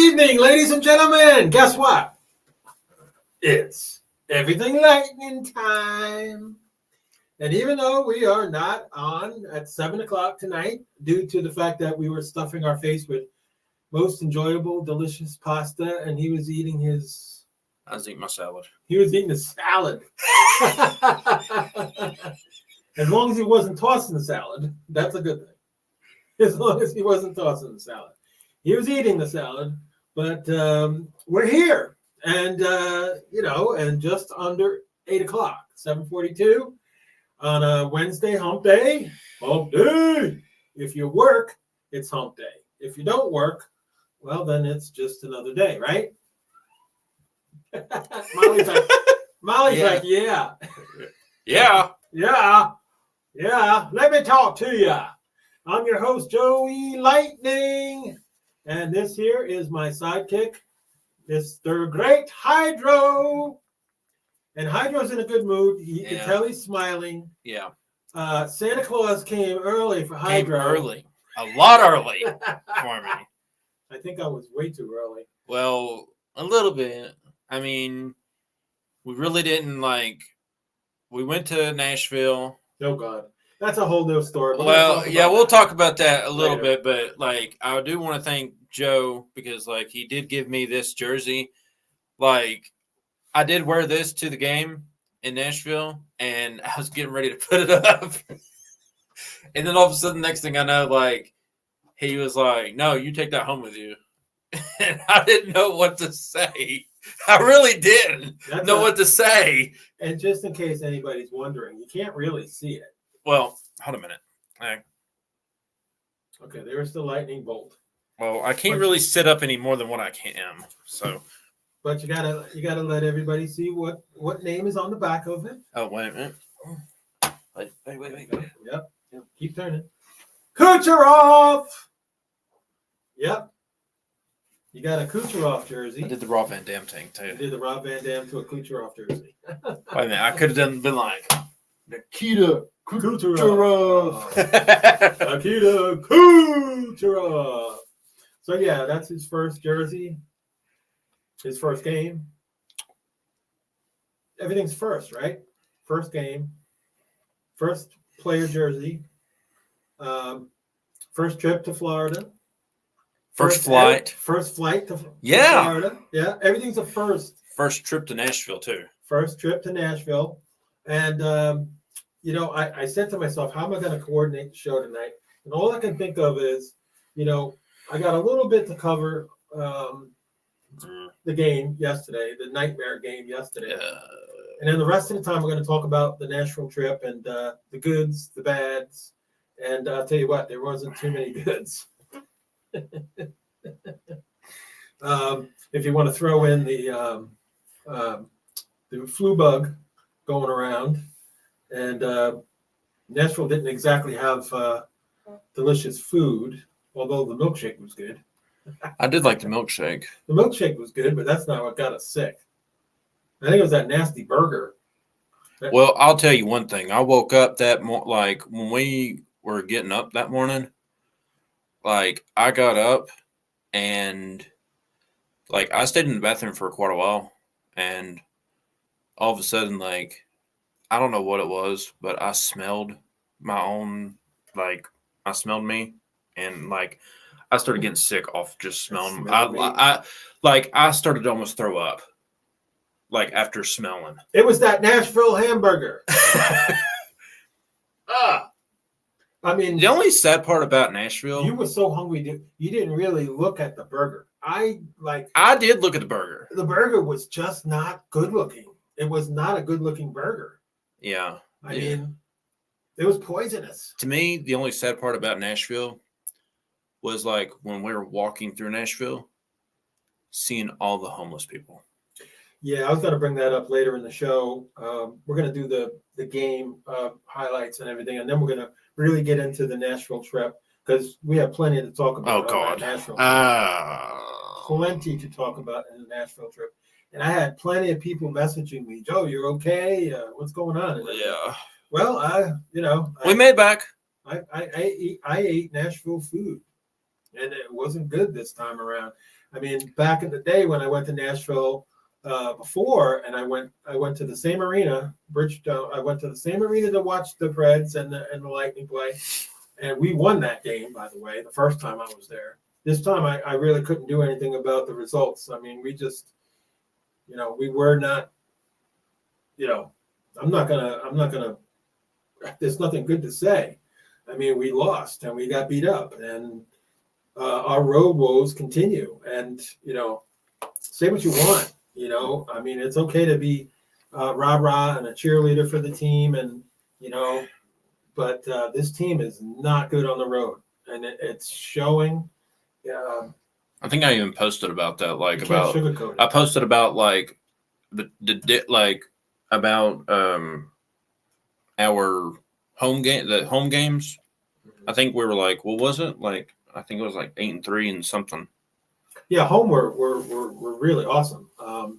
evening, ladies and gentlemen. Guess what? It's everything lightning time. And even though we are not on at 7 o'clock tonight, due to the fact that we were stuffing our face with most enjoyable, delicious pasta, and he was eating his... I was eating my salad. He was eating the salad. As long as he wasn't tossing the salad, that's a good thing. As long as he wasn't tossing the salad. He was eating the salad, but we're here. And, and just under 8 o'clock, 7:42 on a Wednesday, hump day. Hump day. If you work, it's hump day. If you don't work, well, then it's just another day, right? Molly's like, yeah. Yeah. Yeah. Let me talk to you. I'm your host, Joey Lightning. And this here is my sidekick, Mr. Great Hydro. And Hydro's in a good mood. You can tell he's smiling. Yeah. Santa Claus came early for Hydro. Came early. A lot early for me. I think I was way too early. Well, a little bit. I mean, we really didn't we went to Nashville. Oh, God. That's a whole new story. We'll talk about that a little bit, but I do want to thank Joe because he did give me this jersey. I did wear this to the game in Nashville, and I was getting ready to put it up. And then all of a sudden, next thing I know, he was like, "No, you take that home with you." And I didn't know what to say. I really didn't know what to say. And just in case anybody's wondering, you can't really see it. Well, hold a minute. Okay, there's the lightning bolt. Well, I can't really sit up any more than what I am. So, but you gotta let everybody see what name is on the back of it. Oh, wait a minute. Wait. Yep. Keep turning. Kucherov. Yep. You got a Kucherov jersey. I did the Rob Van Dam thing too. You did the Rob Van Dam to a Kucherov jersey. Wait a minute. I could have been like Nikita Kucherov. Nikita Kucherov. So, yeah, that's his first jersey. His first game. Everything's first, right? First game. First player jersey. First trip to Florida. First flight to Florida. Yeah, everything's a first. First trip to Nashville, too. First trip to Nashville. And, I said to myself, how am I going to coordinate the show tonight? And all I can think of is, I got a little bit to cover the game yesterday, the nightmare game yesterday. And then the rest of the time, we're going to talk about the Nashville trip and the goods, the bads. And I'll tell you what, there wasn't too many goods. If you want to throw in the flu bug going around, and Nashville didn't exactly have delicious food, although the milkshake was good. I did like the milkshake. The milkshake was good, but that's not what got us sick. I think it was that nasty burger. Well, I'll tell you one thing. I woke up when we were getting up that morning, I got up and I stayed in the bathroom for quite a while, and all of a sudden, I don't know what it was, but I smelled my own, I smelled me, and I started getting sick off just smelling. I started to almost throw up, after smelling. It was that Nashville hamburger. I mean, the only sad part about Nashville, you were so hungry you didn't really look at the burger. I did look at the burger. The burger was just not good looking. It was not a good looking burger. Yeah. I mean, it was poisonous. To me, the only sad part about Nashville was when we were walking through Nashville, seeing all the homeless people. Yeah, I was going to bring that up later in the show. We're going to do the game highlights and everything, and then we're going to really get into the Nashville trip because we have plenty to talk about. Oh, God. Nashville. Plenty to talk about in the Nashville trip. And I had plenty of people messaging me, Joe, you're okay? What's going on? Yeah. Well, we made it back. I ate Nashville food, and it wasn't good this time around. I mean, back in the day when I went to Nashville before, and I went to the same arena, Bridgestone. I went to the same arena to watch the Preds and the Lightning play, and we won that game. By the way, the first time I was there. This time I really couldn't do anything about the results. I mean, we just, we were not, I'm not gonna. There's nothing good to say. I mean, we lost and we got beat up, and our road woes continue. And say what you want. I mean, it's okay to be rah-rah and a cheerleader for the team, and but this team is not good on the road, and it's showing. I think I even posted about that, like You can't about sugarcoat it. I posted about like about our home games. I think we were like, what was it? Like I think it was like 8-3 and something. Yeah, home we're really awesome.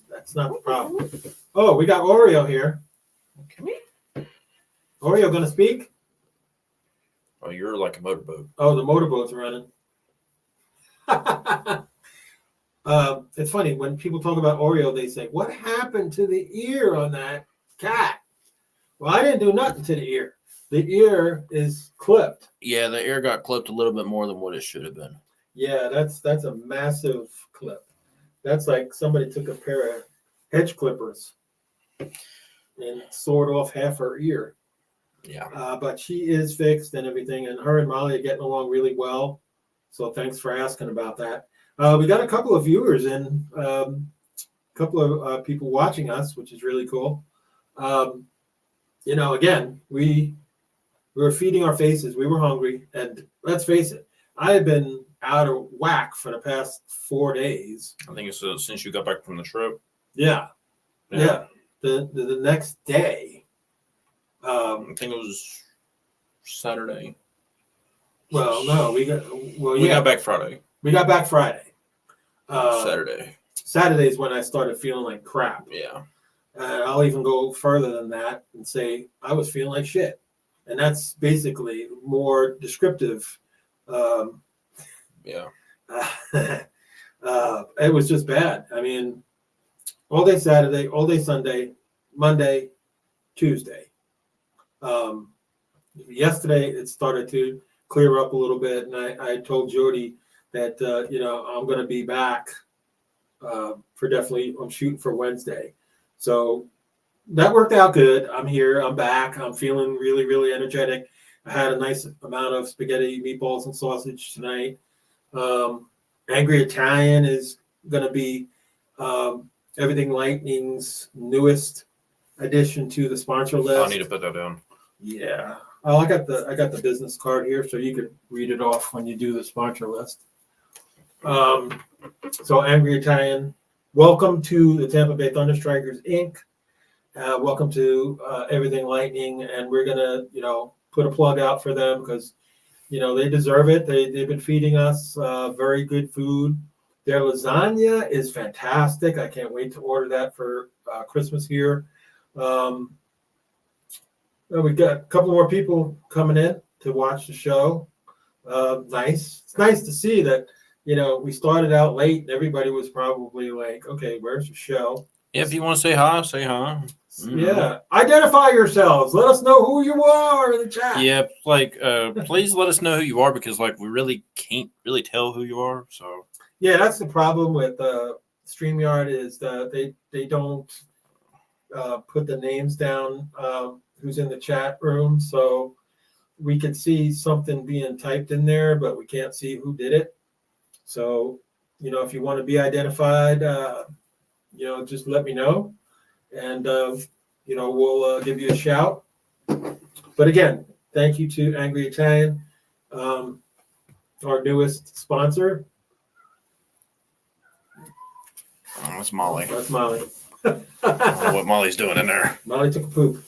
That's not the problem. Oh, we got Oreo here. Oreo gonna speak? Oh, you're like a motorboat. Oh, the motorboat's running. It's funny when people talk about Oreo, they say, "What happened to the ear on that cat?" Well, I didn't do nothing to the ear. The ear is clipped. Yeah, the ear got clipped a little bit more than what it should have been. Yeah, that's a massive clip. That's like somebody took a pair of hedge clippers and sawed off half her ear. Yeah. But she is fixed and everything, and her and Molly are getting along really well. So thanks for asking about that. We got a couple of viewers and a couple of people watching us, which is really cool. Again, we were feeding our faces. We were hungry, and let's face it, I have been out of whack for the past 4 days. I think it's since you got back from the trip. Yeah. The next day. I think it was Saturday. Well, no, we got back Friday. We got back Friday. Saturday is when I started feeling like crap. Yeah. I'll even go further than that and say I was feeling like shit. And that's basically more descriptive. Yeah. It was just bad. I mean, all day Saturday, all day Sunday, Monday, Tuesday. Yesterday, it started to clear up a little bit. And I told Jody that, I'm going to be back for definitely, I'm shooting for Wednesday. So that worked out good. I'm here. I'm back. I'm feeling really, really energetic. I had a nice amount of spaghetti, meatballs, and sausage tonight. Angry Italian is going to be Everything Lightning's newest addition to the sponsor list. I need to put that down. Yeah. Oh, I got the business card here, so you could read it off when you do the sponsor list. So Angry Italian, welcome to the Tampa Bay Thunderstrikers Inc. Welcome to Everything Lightning, and we're gonna, put a plug out for them because, they deserve it. They've been feeding us very good food. Their lasagna is fantastic. I can't wait to order that for Christmas here. We've got a couple more people coming in to watch the show. Nice. It's nice to see that, we started out late and everybody was probably like, okay, where's the show? Yeah, if you want to say hi, say hi. Mm-hmm. Yeah. Identify yourselves. Let us know who you are in the chat. Yeah, please let us know who you are because, we really can't really tell who you are. So yeah, that's the problem with StreamYard is that they don't put the names down who's in the chat room. So we could see something being typed in there, but we can't see who did it. So, if you want to be identified, just let me know. And, we'll give you a shout. But again, thank you to Angry Italian, our newest sponsor. Oh, that's Molly. That's Molly. I don't know what Molly's doing in there. Molly took a poop.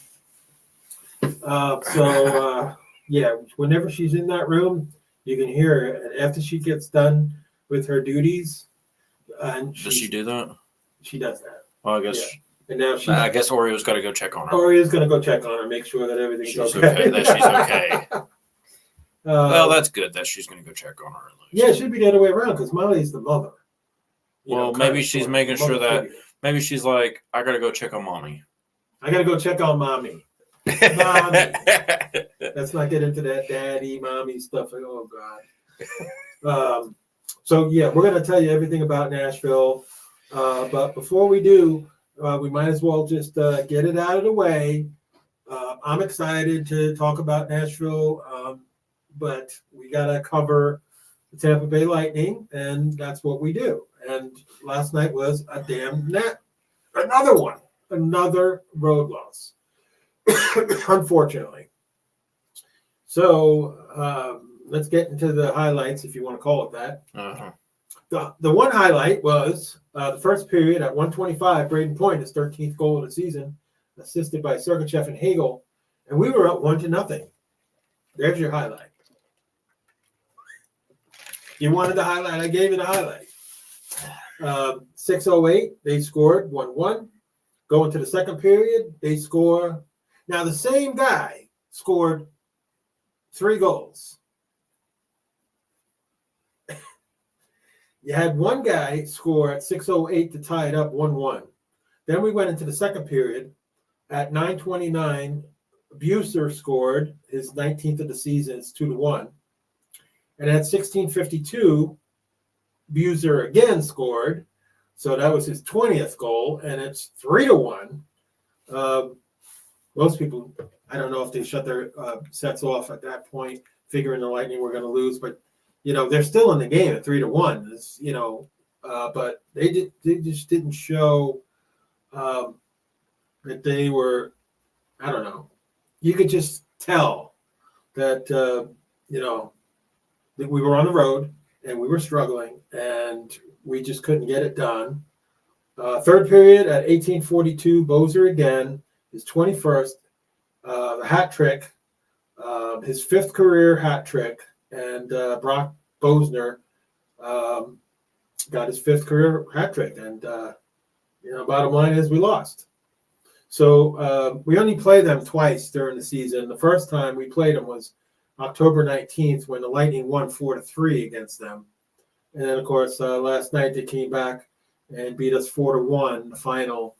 Whenever she's in that room, you can hear her. And after she gets done with her duties, and does she do that? She does that. Well, I guess. Yeah. And now I guess Oreo's got to go check on her. Oreo's going to go check on her, make sure that everything's She's okay. That she's okay. Well, that's good that she's going to go check on her. Yeah, it should be the other way around because Molly's the mother. Well, maybe she's making sure that maybe she's like, I gotta go check on mommy. I gotta go check on mommy. Mommy. Let's not get into that daddy, mommy stuff. Oh God. So yeah, we're gonna tell you everything about Nashville. But before we do, we might as well just get it out of the way. I'm excited to talk about Nashville, but we gotta cover the Tampa Bay Lightning, and that's what we do. And last night was a another road loss, unfortunately. So let's get into the highlights, if you want to call it that. Uh-huh. The one highlight was the first period at 1:25. Braden Point, his 13th goal of the season, assisted by Sergachev and Hagel, and we were up 1-0. There's your highlight. You wanted the highlight, I gave you the highlight. 6:08, they scored 1-1. Go into the second period, they score. Now the same guy scored 3 goals. You had one guy score at 6:08 to tie it up 1-1. Then we went into the second period. At 9:29, Buser scored his 19th of the season. It's 2-1. And at 16:52, Buser again scored. So that was his 20th goal, and it's 3-1. Most people, I don't know if they shut their sets off at that point, figuring the Lightning were going to lose, but they're still in the game at 3-1. It's, but they just didn't show that they were. I don't know. You could just tell that that we were on the road and we were struggling and we just couldn't get it done. Third period at 18:42, Bozer again, his 21st, the hat trick, his 5th career hat trick, and Brock Bosner got his 5th career hat trick. And, bottom line is we lost. So we only played them twice during the season. The first time we played them was October 19th when the Lightning won 4-3 against them. And then, of course, last night they came back and beat us 4-1 in the final.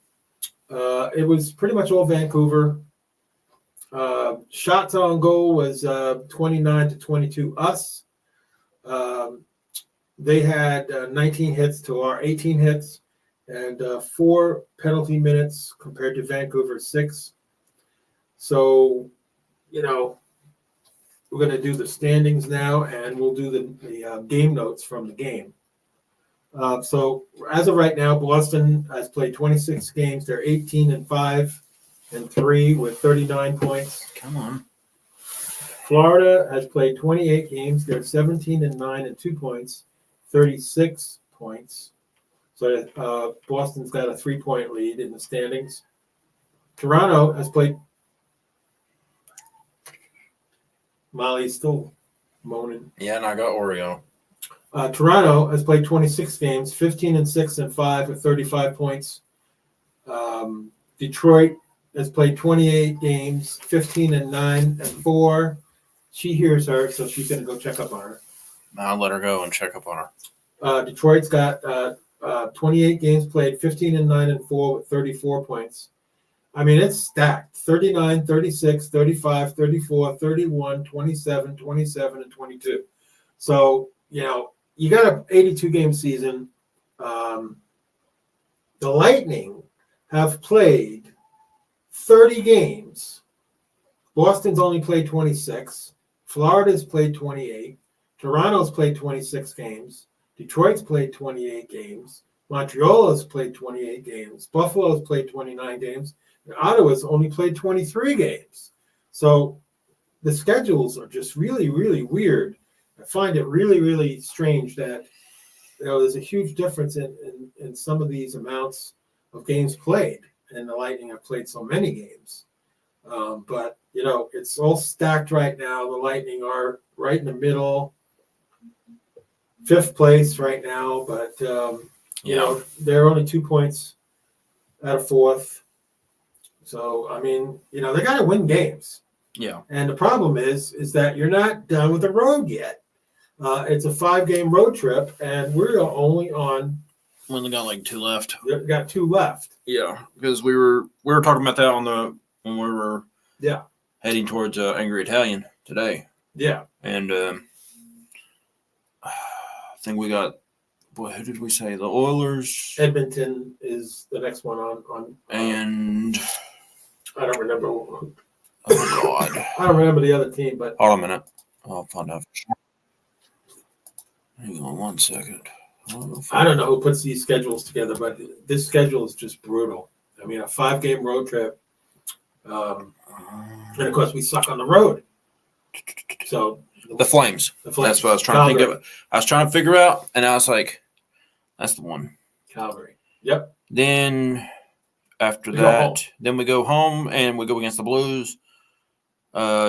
It was pretty much all Vancouver. Shots on goal was 29-22 us. They had 19 hits to our 18 hits and 4 penalty minutes compared to Vancouver's 6. So, we're going to do the standings now, and we'll do the game notes from the game. So as of right now, Boston has played 26 games. They're 18-5-3 with 39 points. Come on. Florida has played 28 games. They're 17-9-2 points, 36 points. So Boston's got a 3-point lead in the standings. Toronto has played. Molly's still moaning. Yeah, and I got Oreo. Toronto has played 26 games, 15-6-5 with 35 points. Detroit has played 28 games, 15-9-4. She hears her, so she's going to go check up on her. I'll let her go and check up on her. Detroit's got 28 games played, 15-9-4 with 34 points. I mean, it's stacked. 39, 36, 35, 34, 31, 27, 27, and 22. So, you got an 82-game season. The Lightning have played 30 games. Boston's only played 26. Florida's played 28. Toronto's played 26 games. Detroit's played 28 games. Montreal has played 28 games. Buffalo's played 29 games. And Ottawa's only played 23 games. So the schedules are just really, really weird. I find it really, really strange that there's a huge difference in some of these amounts of games played. And the Lightning have played so many games. But, it's all stacked right now. The Lightning are right in the middle, 5th place right now. But, they're only 2 points out of 4th. So, I mean, they got to win games. Yeah. And the problem is that you're not done with the road yet. It's a 5-game road trip, and we're only on We only got like 2 left. We got 2 left. Yeah, because we were talking about that when we were heading towards Angry Italian today. Yeah. And I think we got, boy, who did we say? The Oilers. Edmonton is the next one on and I don't remember. Oh God. I don't remember the other team, but hold on a minute. I'll find out. Hang on 1 second. I don't know who puts these schedules together, but this schedule is just brutal. I mean, a 5-game road trip. And of course, we suck on the road. So the Flames. That's what I was trying to think of. I was trying to figure out, and I was like, "That's the one." Calgary. Yep. Then after that, then we go home and we go against the Blues.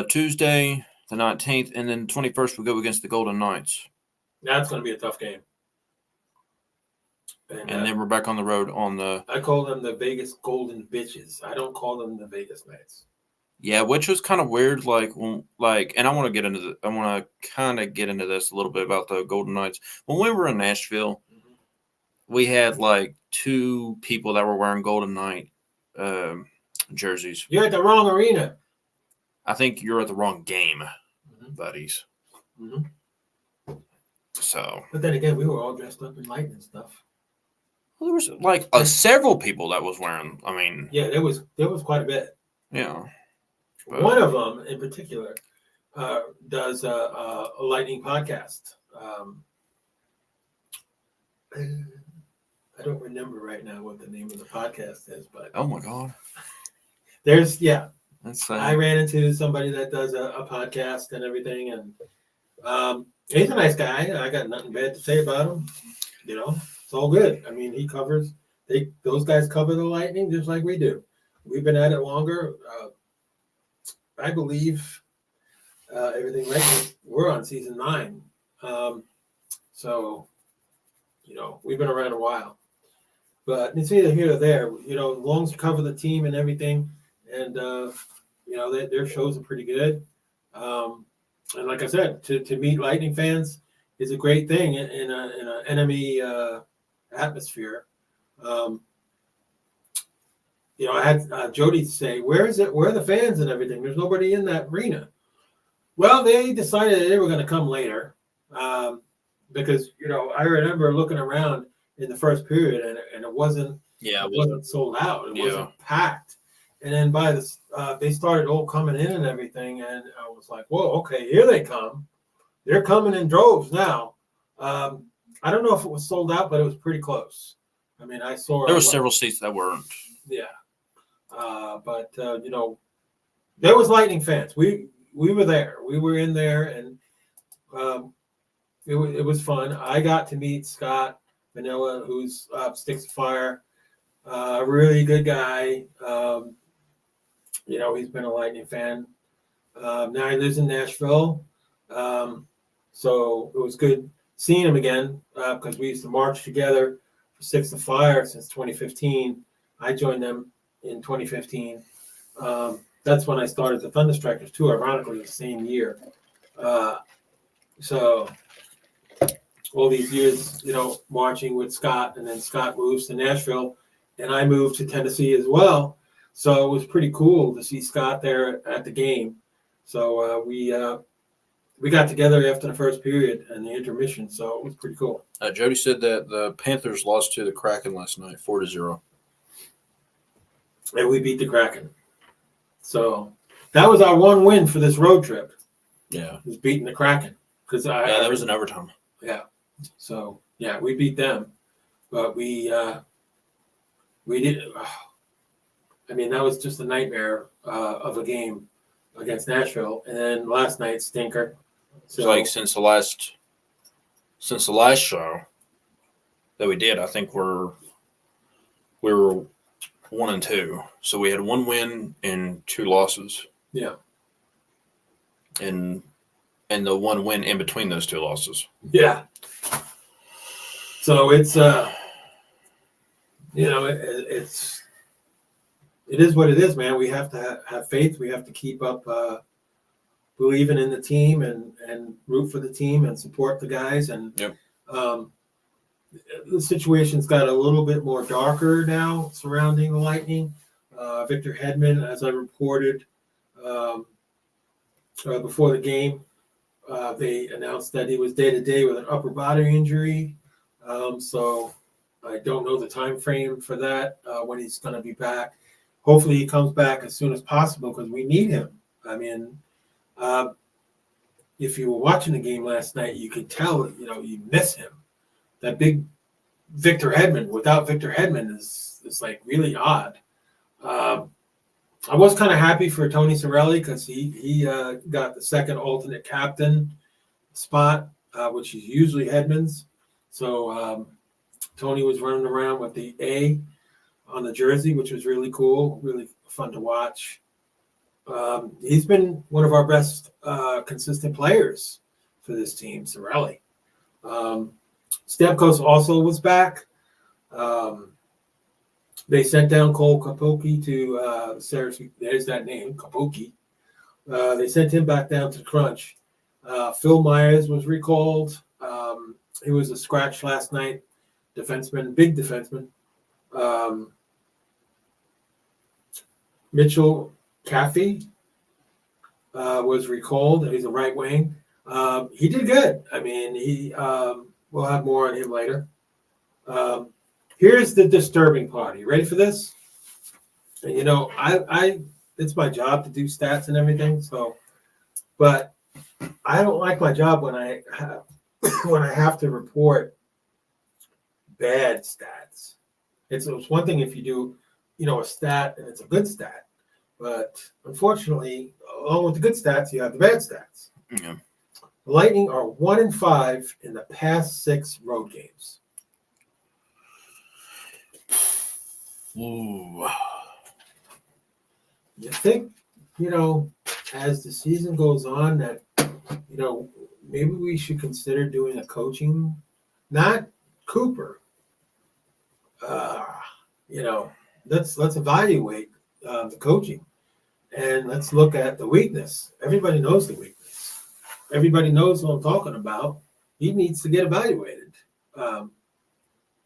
Tuesday, the 19th, and then 21st we go against the Golden Knights. That's going to be a tough game. And then we're back on the road on the. I call them the Vegas Golden Bitches. I don't call them the Vegas Knights. Yeah, which was kind of weird. And I want to get into I want to kind of get into this a little bit about the Golden Knights. When we were in Nashville, we had like 2 people that were wearing Golden Knight jerseys. You're at the wrong arena. I think you're at the wrong game, buddies. Mm-hmm. So. But then again, we were all dressed up in Lightning stuff. Well, there was like several people that was wearing. I mean. Yeah, there was quite a bit. Yeah. One of them in particular does a Lightning podcast. I don't remember right now what the name of the podcast is, but oh my God, there's That's I ran into somebody that does a podcast and everything, and he's a nice guy. I got nothing bad to say about him. You know, it's all good. I mean, those guys cover the Lightning just like we do. We've been at it longer. I believe everything right. We're on season 9, so we've been around a while. But it's either here or there. As long as you cover the team and everything, and their shows are pretty good. And like I said, to meet Lightning fans is a great thing in an enemy atmosphere. I had Jody say, "Where is it? Where are the fans and everything? There's nobody in that arena." Well, they decided they were going to come later because I remember looking around in the first period and it wasn't sold out. It wasn't packed. And then by this, they started all coming in and everything, and I was like, "Whoa, okay, here they come. They're coming in droves now." I don't know if it was sold out, but it was pretty close. I mean, I saw there were several seats that weren't. Yeah. But there was Lightning fans. We were there. We were in there, and it was fun. I got to meet Scott Vanilla, who's Sticks of Fire, a really good guy. He's been a Lightning fan. Now he lives in Nashville, so it was good seeing him again because we used to march together for Sticks of Fire since 2015. I joined them in 2015. That's when I started the Thunderstrikers too, ironically the same year. So all these years, marching with Scott, and then Scott moves to Nashville and I moved to Tennessee as well. So it was pretty cool to see Scott there at the game. So we got together after the first period and the intermission. So it was pretty cool. Jody said that the Panthers lost to the Kraken last night, 4-0. And we beat the Kraken. So that was our one win for this road trip. Yeah. Was beating the Kraken. That was an overtime. Yeah. So, we beat them. But we did. That was just a nightmare of a game against Nashville. And then last night, stinker. So, it's like since the last show that we did, I think we were 1-2. So we had 1 win and 2 losses. Yeah. And the 1 win in between those 2 losses. Yeah. So it's it is what it is, man. We have to have faith. We have to keep up believing in the team and root for the team and support the guys. And yep. the situation's got a little bit more darker now surrounding the Lightning. Victor Hedman, as I reported before the game, they announced that he was day-to-day with an upper body injury. So I don't know the time frame for that, when he's going to be back. Hopefully he comes back as soon as possible because we need him. I mean, if you were watching the game last night, you could tell, you miss him. That big Victor Hedman, without Victor Hedman, is like really odd. I was kind of happy for Tony Cirelli because he got the second alternate captain spot, which is usually Hedman's. So Tony was running around with the A on the jersey, which was really cool, really fun to watch. He's been one of our best consistent players for this team, Cirelli. Stamkos also was back. They sent down Cole Kapoki to Saracen. There's that name, Kapoki. They sent him back down to the Crunch. Phil Myers was recalled. He was a scratch last night. Defenseman, big defenseman. Mitchell Caffey was recalled. He's a right wing. He did good. I mean, we'll have more on him later. Here's the disturbing part. You ready for this? And, I it's my job to do stats and everything. So, but I don't like my job when I have to report bad stats. It's one thing if you do, a stat and it's a good stat, but unfortunately, along with the good stats, you have the bad stats. Yeah. The Lightning are 1-5 in the past 6 road games. Ooh. You think, as the season goes on, that, maybe we should consider doing a coaching, not Cooper. Let's evaluate the coaching and let's look at the weakness. Everybody knows the weakness. Everybody knows what I'm talking about. He needs to get evaluated.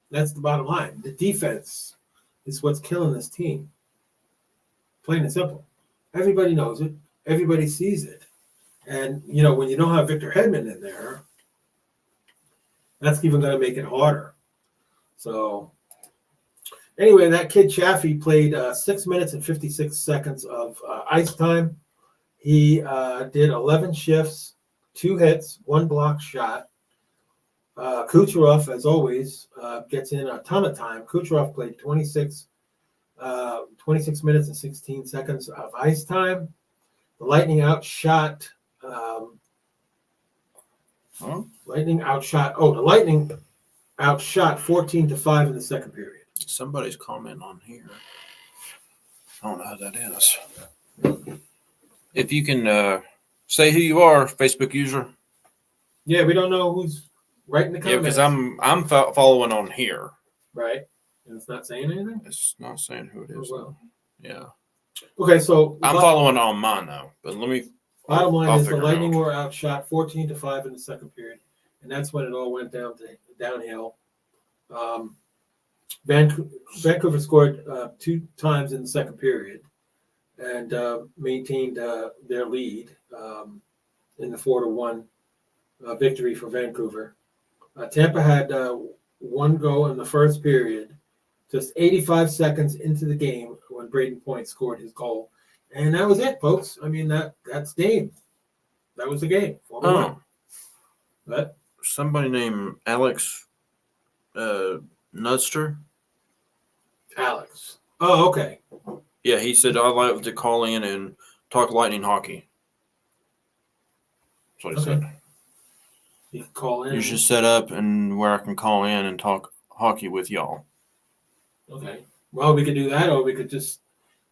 That's the bottom line. The defense is what's killing this team. Plain and simple. Everybody knows it. Everybody sees it. And, when you don't have Victor Hedman in there, that's even going to make it harder. So, anyway, that kid Chaffee played 6 minutes and 56 seconds of ice time. He did 11 shifts, 2 hits, 1 block shot. Kucherov, as always, gets in a ton of time. Kucherov played 26 minutes and 16 seconds of ice time. The Lightning outshot. The Lightning outshot 14-5 in the second period. Somebody's comment on here. I don't know who that is. If you can say who you are, Facebook user. Yeah, we don't know who's writing the Yeah, comments. because I'm following on here. Right. And it's not saying anything? It's not saying who it is. Oh, well. Yeah. Okay, so I'm following on mine though. But let me. Bottom line I'll is the figure it Lightning out. were outshot 14-5 in the second period, and that's when it all went downhill. Vancouver scored 2 times in the second period and maintained their lead in the 4-1 victory for Vancouver. Tampa had 1 goal in the first period, just 85 seconds into the game when Braden Point scored his goal. And that was it, folks. I mean, that's game. That was the game. 4-1. But Somebody named Alex Nutster. Alex. Oh, okay. Yeah, he said I'd like to call in and talk Lightning hockey. That's what he Okay. said. You can call in. You should set up and where I can call in and talk hockey with y'all. Okay. Well, we could do that, or we could just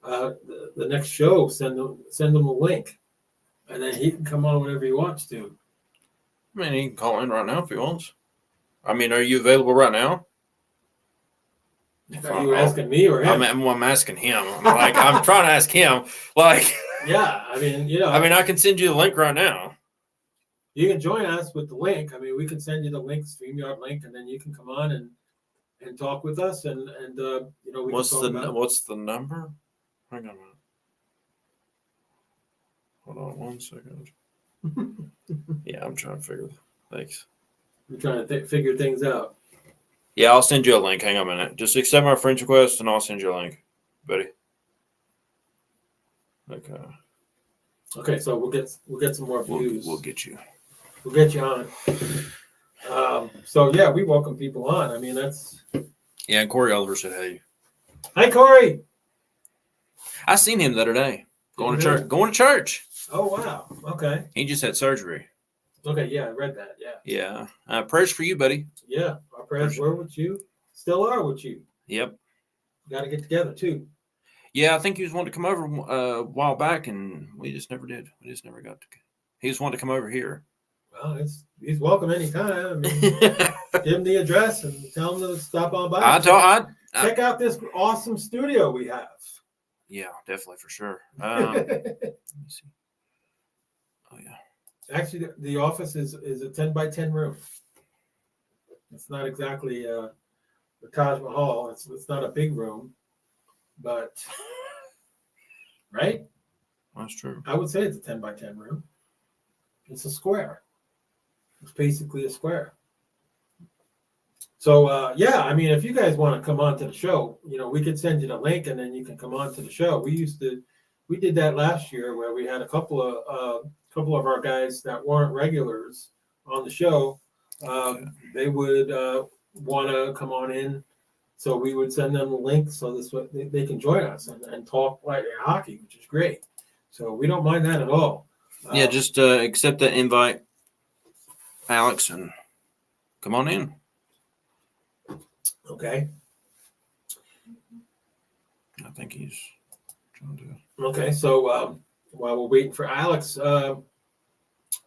the next show send them a link, and then he can come on whenever he wants to. I mean, he can call in right now if he wants. I mean, are you available right now? Are you asking me or him? I'm asking him. I'm trying to ask him. Yeah, I mean, I can send you the link right now. you can join us with the link. I mean, we can send you the link, StreamYard link, and then you can come on and talk with us, and you know, we What's can talk about. what's the number? Hang on a minute. Hold on 1 second. Yeah, I'm trying to figure. Thanks. We're trying to figure things out. Yeah, I'll send you a link. Hang on a minute. Just accept my friend request, and I'll send you a link, buddy. Okay. Okay, so we'll get some more views. We'll get you. We'll get you on. So yeah, we welcome people on. I mean, that's. Yeah, and Corey Oliver said, "Hey, Hi, Corey. I seen him the other day going to Really? church. Going to church. Oh wow. Okay. He just had surgery. Okay. Yeah, I read that. Yeah. Yeah. Prayers for you, buddy. Yeah. Our prayers were with you. Still are with you. Yep. Got to get together too. Yeah, I think he was wanting to come over a while back, and we just never did. We just never got to. He just wanted to come over here. Well, he's welcome anytime. I mean, give him the address and tell him to stop on by. Check out this awesome studio we have. Yeah, definitely for sure. Let me see. Oh yeah. Actually, the office is a 10 by 10 room. It's not exactly the Taj Mahal. It's not a big room, but right? That's true. I would say it's a 10 by 10 room. It's a square. It's basically a square. So yeah, I mean, if you guys want to come on to the show, you know, we could send you the link, and then you can come on to the show. We did that last year where we had a couple of our guys that weren't regulars on the show. They would want to come on in, so we would send them a link so this way they can join us and talk like hockey, which is great. So we don't mind that at all. Yeah, just accept that invite, Alex, and come on in. Okay. I think he's trying to. Okay, so while we're waiting for Alex,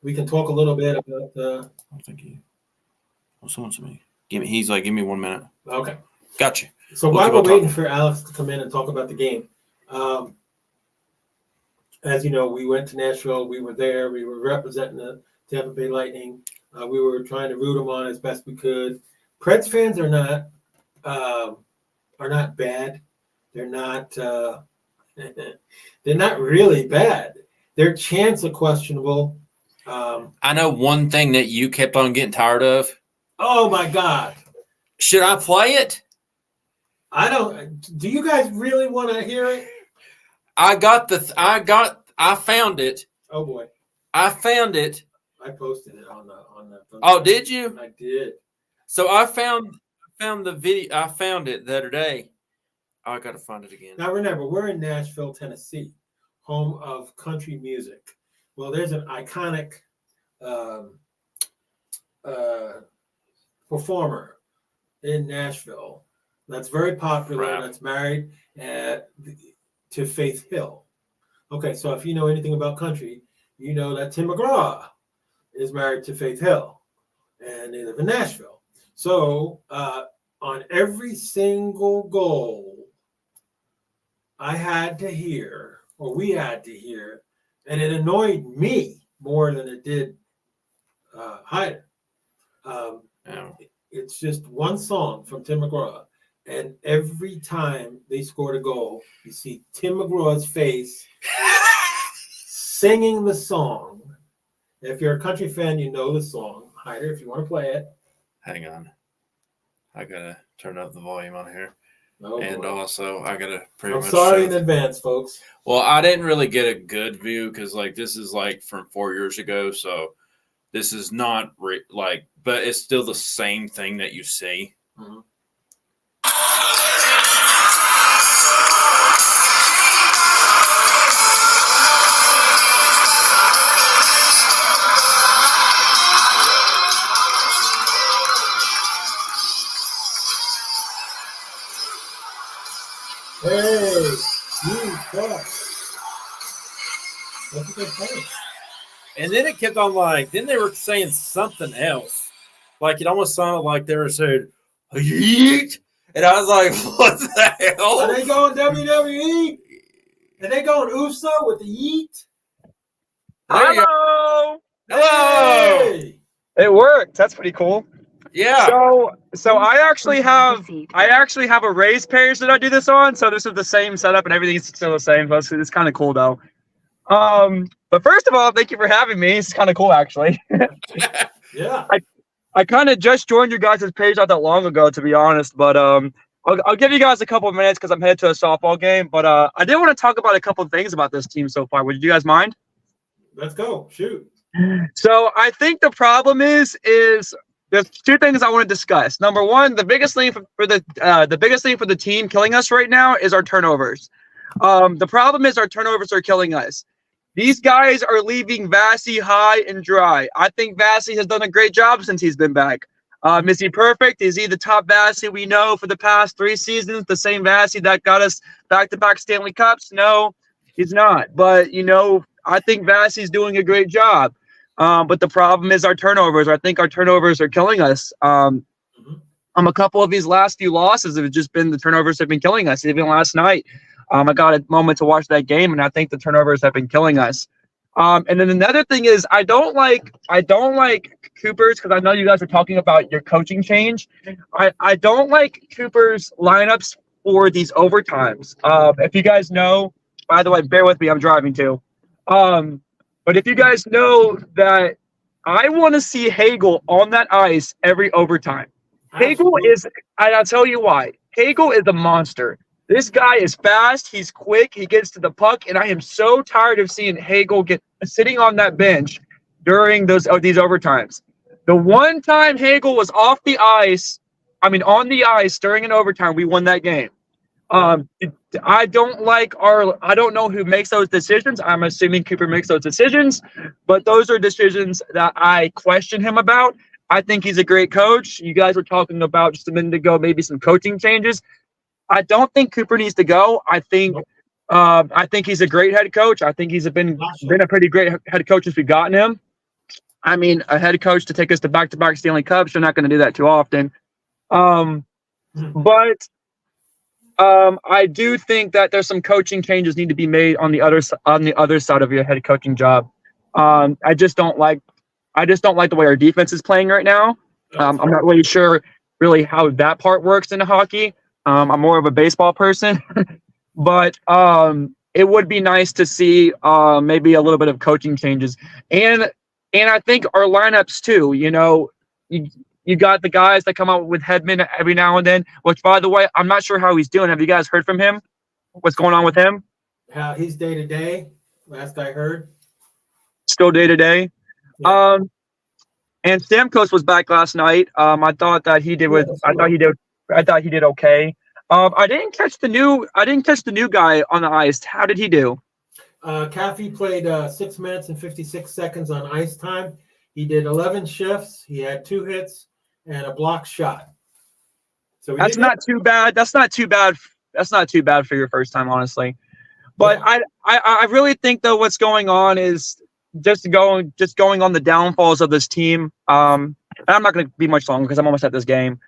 we can talk a little bit about. I think he. Oh, someone's me. He's like, give me 1 minute. Okay. Gotcha. So while we're waiting for Alex to come in and talk about the game, as you know, we went to Nashville. We were there. We were representing the Tampa Bay Lightning. We were trying to root them on as best we could. Preds fans are not bad. They're not. They're not really bad. Their chants are questionable. I know one thing that you kept on getting tired of. Oh my God! Should I play it? I don't. Do you guys really want to hear it? I found it. Oh boy! I found it. I posted it on the. Oh, did you? I did. So I found the video. I found it the other day. Oh, I gotta find it again. Now remember, we're in Nashville, Tennessee, home of country music. Well, there's an iconic performer in Nashville that's very popular. Right. That's married to Faith Hill. Okay, so if you know anything about country, you know that Tim McGraw is married to Faith Hill, and they live in Nashville. So on every single goal, I had to hear, or we had to hear, and it annoyed me more than it did Hyder. It's just one song from Tim McGraw, and every time they scored a goal, you see Tim McGraw's face singing the song. If you're a country fan, you know the song. Hyder, if you want to play it. Hang on. I gotta turn up the volume on here. Oh, and boy. Also, I gotta pretty I'm much. sorry in advance, folks. Well, I didn't really get a good view because, like, this is like from 4 years ago, so this is not but it's still the same thing that you see. Mm-hmm. Hey, you fuck. That's a good point. And then it kept on then they were saying something else. Like it almost sounded like they were saying, yeet. And I was like, what the hell? Are they going WWE? Are they going USO with the yeet? There you Hello. Hello. Hey! It worked. That's pretty cool. Yeah. So I actually have a raised page that I do this on. So this is the same setup and everything's still the same. But it's kind of cool though. But first of all, thank you for having me. It's kind of cool actually. Yeah. I kind of just joined your guys' page not that long ago, to be honest. But I'll give you guys a couple of minutes because I'm headed to a softball game. But I did want to talk about a couple of things about this team so far. Would you guys mind? Let's go. Shoot. So I think the problem is there's two things I want to discuss. Number one, the biggest thing for the team killing us right now is our turnovers. The problem is our turnovers are killing us. These guys are leaving Vassy high and dry. I think Vassy has done a great job since he's been back. Is he perfect? Is he the top Vassy we know for the past 3 seasons? The same Vassy that got us back-to-back Stanley Cups? No, he's not. But, I think Vassy's doing a great job. But the problem is our turnovers. I think our turnovers are killing us. A couple of these last few losses have just been the turnovers have been killing us. Even last night, I got a moment to watch that game, and I think the turnovers have been killing us. And then another thing is I don't like Cooper's because I know you guys are talking about your coaching change. I don't like Cooper's lineups for these overtimes. If you guys know, by the way, bear with me, I'm driving too. But if you guys know that I want to see Hagel on that ice every overtime. Hagel is, and I'll tell you why. Hagel is a monster. This guy is fast. He's quick. He gets to the puck, and I am so tired of seeing Hagel sitting on that bench during these overtimes. The one time Hagel was on the ice during an overtime, we won that game. I don't know who makes those decisions. I'm assuming Cooper makes those decisions, but those are decisions that I question him about. I think he's a great coach. You guys were talking about just a minute ago, maybe some coaching changes. I don't think Cooper needs to go. I think he's a great head coach. I think he's been a pretty great head coach since we've gotten him. I mean, a head coach to take us to back-to-back Stanley Cups, you're not going to do that too often. But I do think that there's some coaching changes need to be made on the other side of your head coaching job. I just don't like the way our defense is playing right now. I'm not really sure how that part works in hockey. I'm more of a baseball person, but it would be nice to see maybe a little bit of coaching changes, and I think our lineups too. You got the guys that come out with Hedman every now and then, which, by the way, I'm not sure how he's doing. Have you guys heard from him? What's going on with him? He's day-to-day, last I heard. Still day-to-day. Yeah. And Stamkos was back last night. I thought that he did okay. I didn't catch the new guy on the ice. How did he do? Caffey played 6 minutes and 56 seconds on ice time. He did 11 shifts. He had 2 hits and a blocked shot. So that's not too bad. That's not too bad for your first time, honestly. But yeah. I really think though what's going on is just going on the downfalls of this team. And I'm not going to be much longer because I'm almost at this game.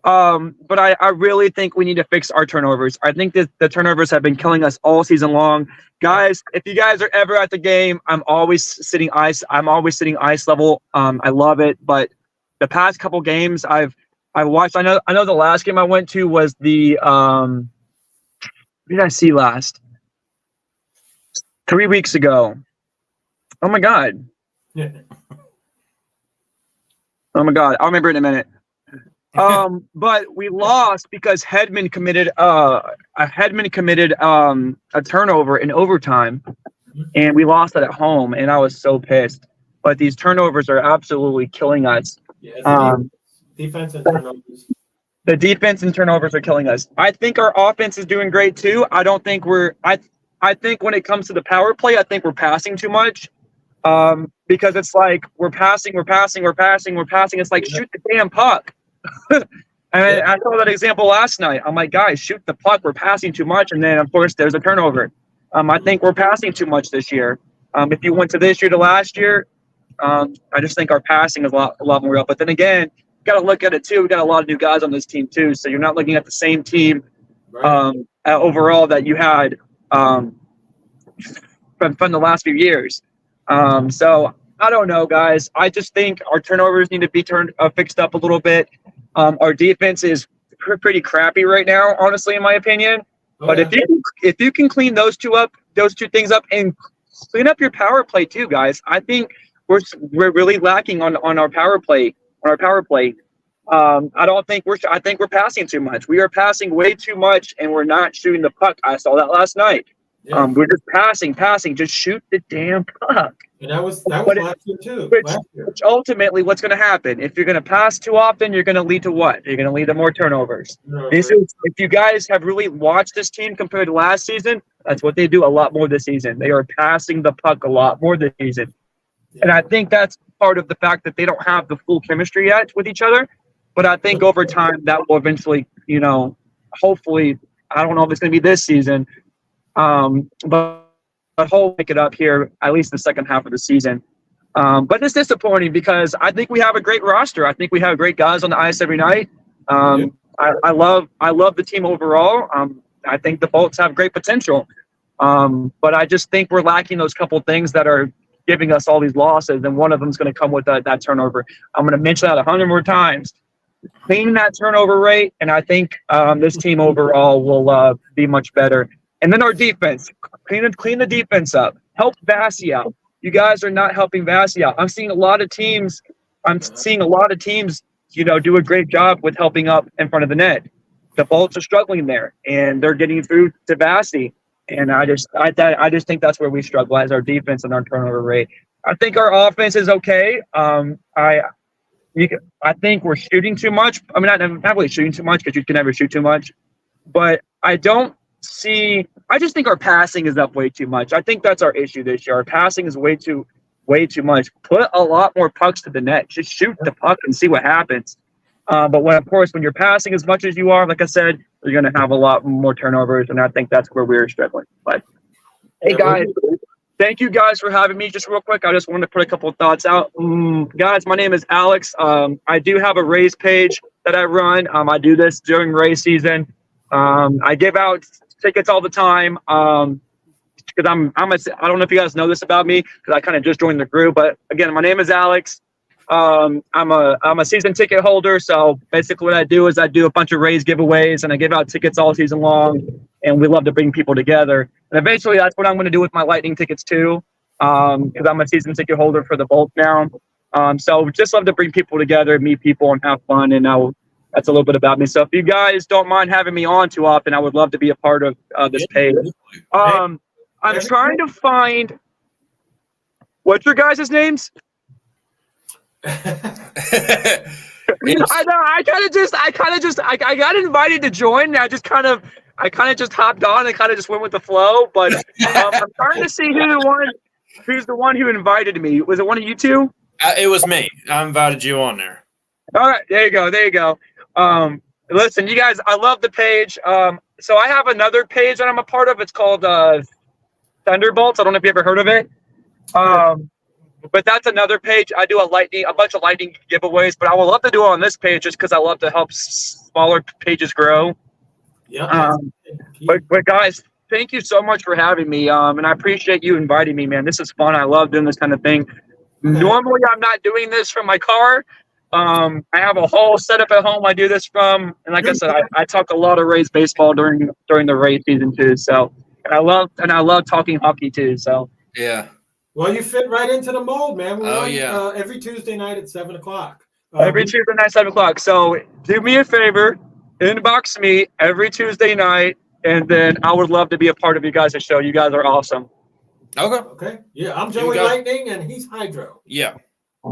But I really think we need to fix our turnovers. I think that the turnovers have been killing us all season long. Guys, if you guys are ever at the game, I'm always sitting ice level. I love it. But the past couple games I've watched, I know the last game I went to was the what did I see last? 3 weeks ago. Oh my God. Yeah. Oh my God. I'll remember in a minute. But we lost because Hedman committed a turnover in overtime, and we lost it at home, and I was so pissed. But these turnovers are absolutely killing us. Yeah, defense and turnovers. The defense and turnovers are killing us. I think our offense is doing great too. I don't think I think when it comes to the power play, I think we're passing too much. Because it's like we're passing. It's like shoot the damn puck. And I saw that example last night. I'm like, guys, shoot the puck. We're passing too much. And then, of course, there's a turnover. I think we're passing too much this year. If you went to this year to last year, I just think our passing is a lot more real. But then again, you got to look at it, too. We got a lot of new guys on this team, too. So you're not looking at the same team overall that you had from the last few years. So I don't know, guys. I just think our turnovers need to be fixed up a little bit. Our defense is pretty crappy right now, honestly, in my opinion. But if you can clean those two things up, and clean up your power play too, guys. I think we're really lacking on our power play. I think we're passing too much. We are passing way too much, and we're not shooting the puck. I saw that last night. Yeah. We're just passing. Just shoot the damn puck. And that was last year too. Which ultimately, what's going to happen? If you're going to pass too often, you're going to lead to what? You're going to lead to more turnovers. If you guys have really watched this team compared to last season, that's what they do a lot more this season. They are passing the puck a lot more this season. Yeah. And I think that's part of the fact that they don't have the full chemistry yet with each other. But I think over time that will eventually, hopefully, I don't know if it's going to be this season, but hopefully pick it up here, at least the second half of the season. But it's disappointing because I think we have a great roster. I think we have great guys on the ice every night. I love the team overall. I think the Bolts have great potential. But I just think we're lacking those couple things that are giving us all these losses, and one of them is going to come with that turnover. I'm going to mention that 100 more times. Cleaning that turnover rate, and I think this team overall will be much better. And then our defense, clean the defense up. Help Vasi out. You guys are not helping Vasi out. I'm seeing a lot of teams, do a great job with helping up in front of the net. The Bolts are struggling there, and they're getting through to Vasi. And I just think that's where we struggle as our defense and our turnover rate. I think our offense is okay. I think we're shooting too much. I mean, not really shooting too much because you can never shoot too much. But I just think our passing is up way too much. I think that's our issue this year. Our passing is way too much. Put a lot more pucks to the net. Just shoot the puck and see what happens. But when you're passing as much as you are, like I said, you're going to have a lot more turnovers, and I think that's where we're struggling. But hey, guys, thank you guys for having me. Just real quick, I just wanted to put a couple of thoughts out. Guys, my name is Alex. I do have a Rays page that I run. I do this during Rays season. I give out tickets all the time because I don't know if you guys know this about me because I kind of just joined the group. But again, my name is Alex. I'm a season ticket holder, so basically what I do is I do a bunch of Rays giveaways and I give out tickets all season long, and we love to bring people together. And eventually that's what I'm going to do with my Lightning tickets too, because I'm a season ticket holder for the Bolts now. So just love to bring people together, meet people, and have fun. And that's a little bit about me. So if you guys don't mind having me on too often, I would love to be a part of this page. I'm trying to find what's your guys' names? I know. I got invited to join. And I kind of just hopped on and kind of just went with the flow. But I'm trying to see who's the one who invited me. Was it one of you two? It was me. I invited you on there. All right, there you go. Listen, you guys, I love the page. So I have another page that I'm a part of. It's called Thunderbolts. I don't know if you ever heard of it. But that's another page. I do a bunch of Lightning giveaways, but I would love to do it on this page just because I love to help smaller pages grow. Yeah. But guys, thank you so much for having me. And I appreciate you inviting me, man. This is fun. I love doing this kind of thing. Normally, I'm not doing this from my car. I have a whole setup at home I do this from. And like I said, I talk a lot of Rays baseball during the Rays season too. So, and I love talking hockey too. So yeah. Well, you fit right into the mold, man. We're on, every Tuesday night at 7:00. Every Tuesday night, 7:00. So do me a favor, inbox me every Tuesday night, and then I would love to be a part of you guys' show. You guys are awesome. Okay. Yeah, I'm Joey Lightning, and he's Hydro. Yeah.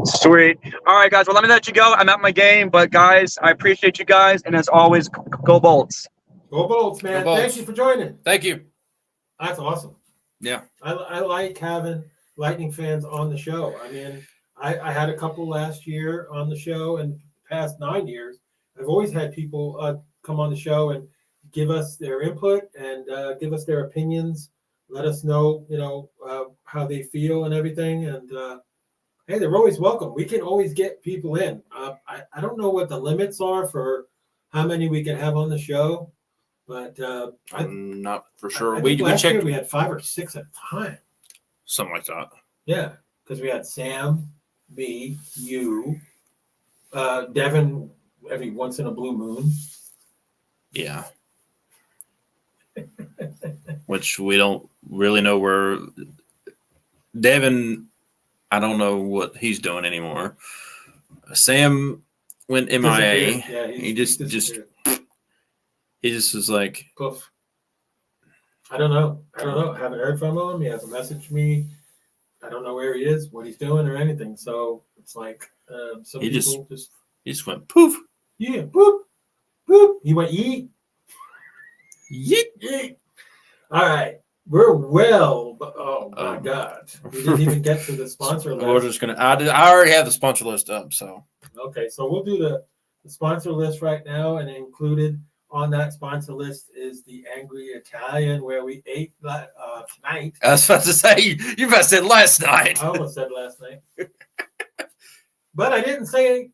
Sweet. All right, guys. Well, let me let you go. I'm at my game, but guys, I appreciate you guys, and as always, go Bolts. Go Bolts, man. Go Bolts. Thank you for joining. Thank you. That's awesome. Yeah. I like having Lightning fans on the show. I mean, I had a couple last year on the show, and the past 9 years, I've always had people come on the show and give us their input and give us their opinions, let us know, how they feel and everything. And hey, they're always welcome. We can always get people in. I don't know what the limits are for how many we can have on the show, but I'm not for sure. I think last year we had 5 or 6 at a time. Something like that. Yeah, because we had Sam, me, you, Devin every once in a blue moon. Yeah. Which we don't really know where Devin, I don't know what he's doing anymore. Sam went MIA. Yeah, he just was like, poof. I don't know. I haven't heard from him. He hasn't messaged me. I don't know where he is, what he's doing, or anything. So it's like some he people just went poof. Yeah, boop, boop. He went yeet. Yeet. Yeet. All right. We're oh my God. We didn't even get to the sponsor list. We're just I already have the sponsor list up, so. Okay, so we'll do the sponsor list right now, and included on that sponsor list is the Angry Italian, where we ate tonight. I was about to say, you about to say last night. I almost said last night. But I didn't say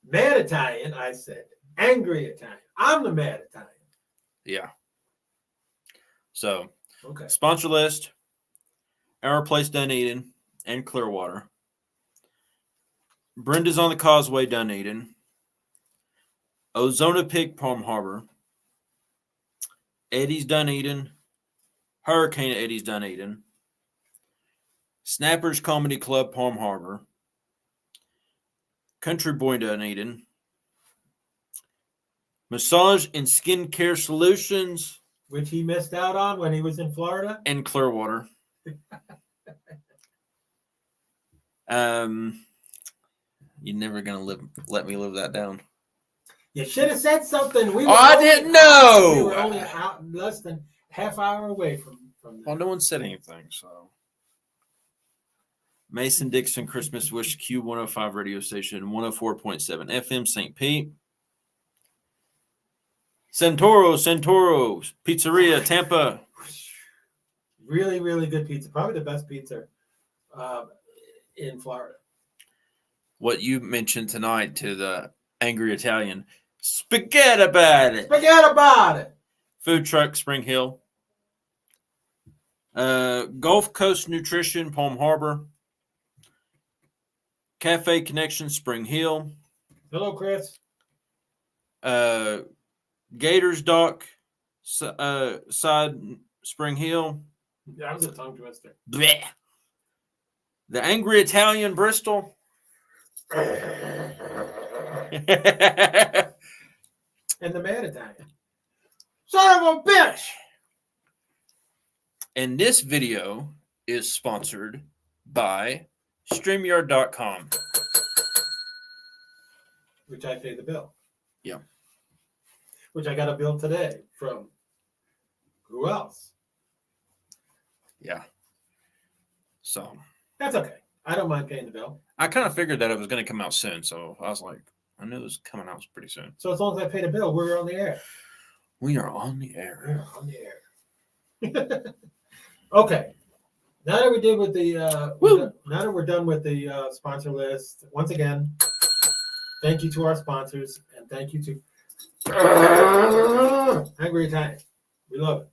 Mad Italian. I said Angry Italian. I'm the Mad Italian. Yeah. So, okay. Sponsor list, Our Place Dunedin and Clearwater. Brenda's on the Causeway, Dunedin. Ozona Pig, Palm Harbor. Eddie's Dunedin. Hurricane Eddie's Dunedin. Snappers Comedy Club, Palm Harbor. Country Boy Dunedin. Massage and Skincare Solutions. Which he missed out on when he was in Florida. And Clearwater. You're never gonna let me live that down. You should have said something. I didn't know. We were only out less than half hour away from that. Well, no one said anything, so. Mason Dixon Christmas Wish Q105 radio station, 104.7 FM St. Pete. Santoro Pizzeria, Tampa. Really, really good pizza. Probably the best pizza in Florida. What you mentioned tonight to the Angry Italian. Spaghetti about it. Forget about it. Food truck, Spring Hill. Gulf Coast Nutrition, Palm Harbor. Cafe Connection, Spring Hill. Hello, Chris. Gators Dock, side Spring Hill. That was a tongue twister. Blech. The Angry Italian, Bristol. And the Mad Italian. Son of a bitch! And this video is sponsored by StreamYard.com. Which I pay the bill. Yeah. Which I got a bill today from who else? Yeah. So. That's okay. I don't mind paying the bill. I kind of figured that it was going to come out soon, so I was like, I knew it was coming out pretty soon. So as long as I pay the bill, we're on the air. We are on the air. We're on the air. Okay. Now that we did with the now that we're done with the sponsor list, once again, thank you to our sponsors, and thank you to Angry Italian. We love it.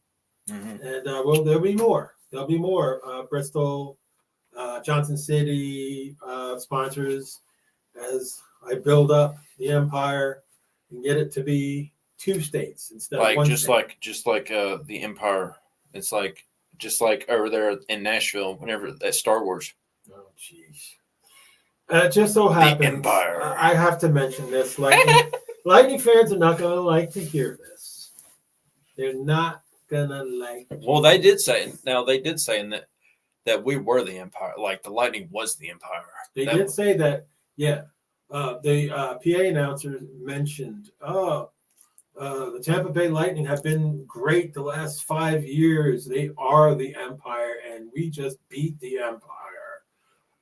Mm-hmm. And there'll be more. There'll be more Bristol, Johnson City sponsors as I build up the empire and get it to be 2 states instead of 1 state. Just like the Empire. It's like just like over there in Nashville, whenever at Star Wars. Oh, jeez. Just so happens, the Empire. I have to mention this. Lightning fans are not going to like to hear this. They're not going to like. Well, they did say. Now they did say that we were the Empire. Like the Lightning was the Empire. They did say that. Yeah. The PA announcer mentioned, the Tampa Bay Lightning have been great the last 5 years. They are the Empire, and we just beat the Empire.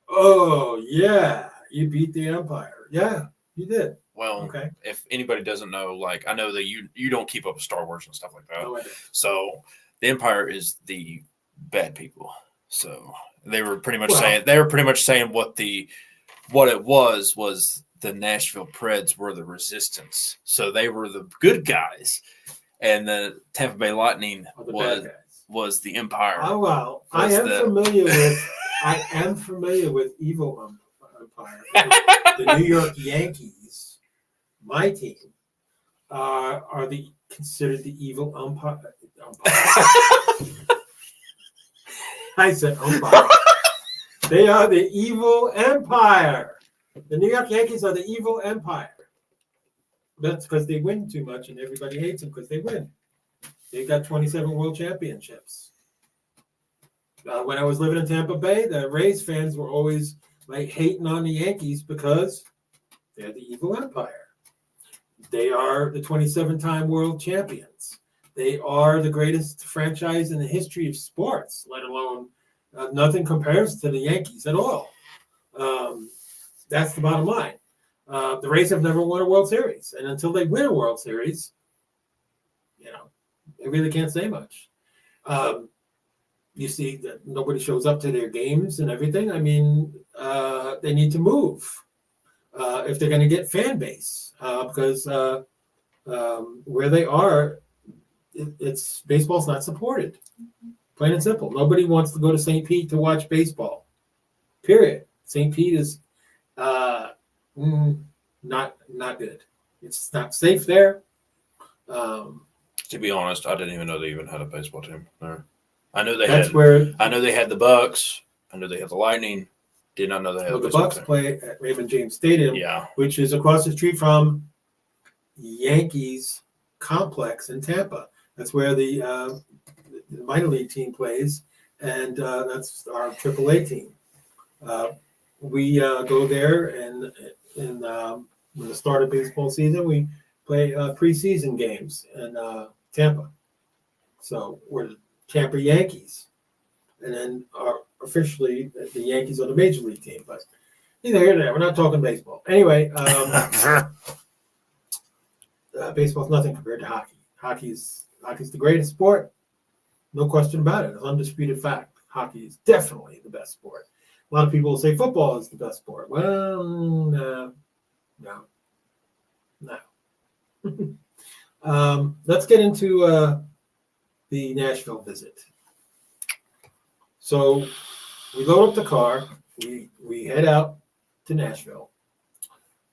Oh, yeah, you beat the Empire. Yeah, you did. Well, okay. If anybody doesn't know, like I know that you don't keep up with Star Wars and stuff like that. No, I don't. So the Empire is the bad people. So they were pretty much saying what it was the Nashville Preds were the resistance. So they were the good guys, and the Tampa Bay Lightning was the Empire. Oh, wow. I am familiar with I am familiar with evil umpire. The New York Yankees, my team, are considered the evil umpire. I said umpire. They are the evil empire. The New York Yankees are the evil empire. That's because they win too much, and everybody hates them because they win. They got 27 world championships. When I was living in Tampa Bay, the Rays fans were always like hating on the Yankees because they're the evil empire. They are the 27-time world champions. They are the greatest franchise in the history of sports, let alone nothing compares to the Yankees at all. That's the bottom line. The Rays have never won a World Series, and until they win a World Series, they really can't say much. You see that nobody shows up to their games and everything. I mean, they need to move if they're going to get fan base because where they are, it's baseball's not supported. Plain and simple. Nobody wants to go to St. Pete to watch baseball. Period. St. Pete is not good. It's not safe there. To be honest, I didn't even know they even had a baseball team there. I know they I know they had the Bucks. I know they had the Lightning. Did not know they had the Bucks play at Raymond James Stadium, yeah, which is across the street from Yankees complex in Tampa. That's where the minor league team plays, and that's our AAA team. We go there, and when the start of baseball season, we play preseason games in Tampa. So we're the Tampa Yankees, and then officially the Yankees are the major league team. But neither here nor there. We're not talking baseball. Anyway, baseball's nothing compared to hockey. Hockey's the greatest sport, no question about it. It's an undisputed fact. Hockey is definitely the best sport. A lot of people say football is the best sport. Well, no. Let's get into the Nashville visit. So we load up the car. We head out to Nashville.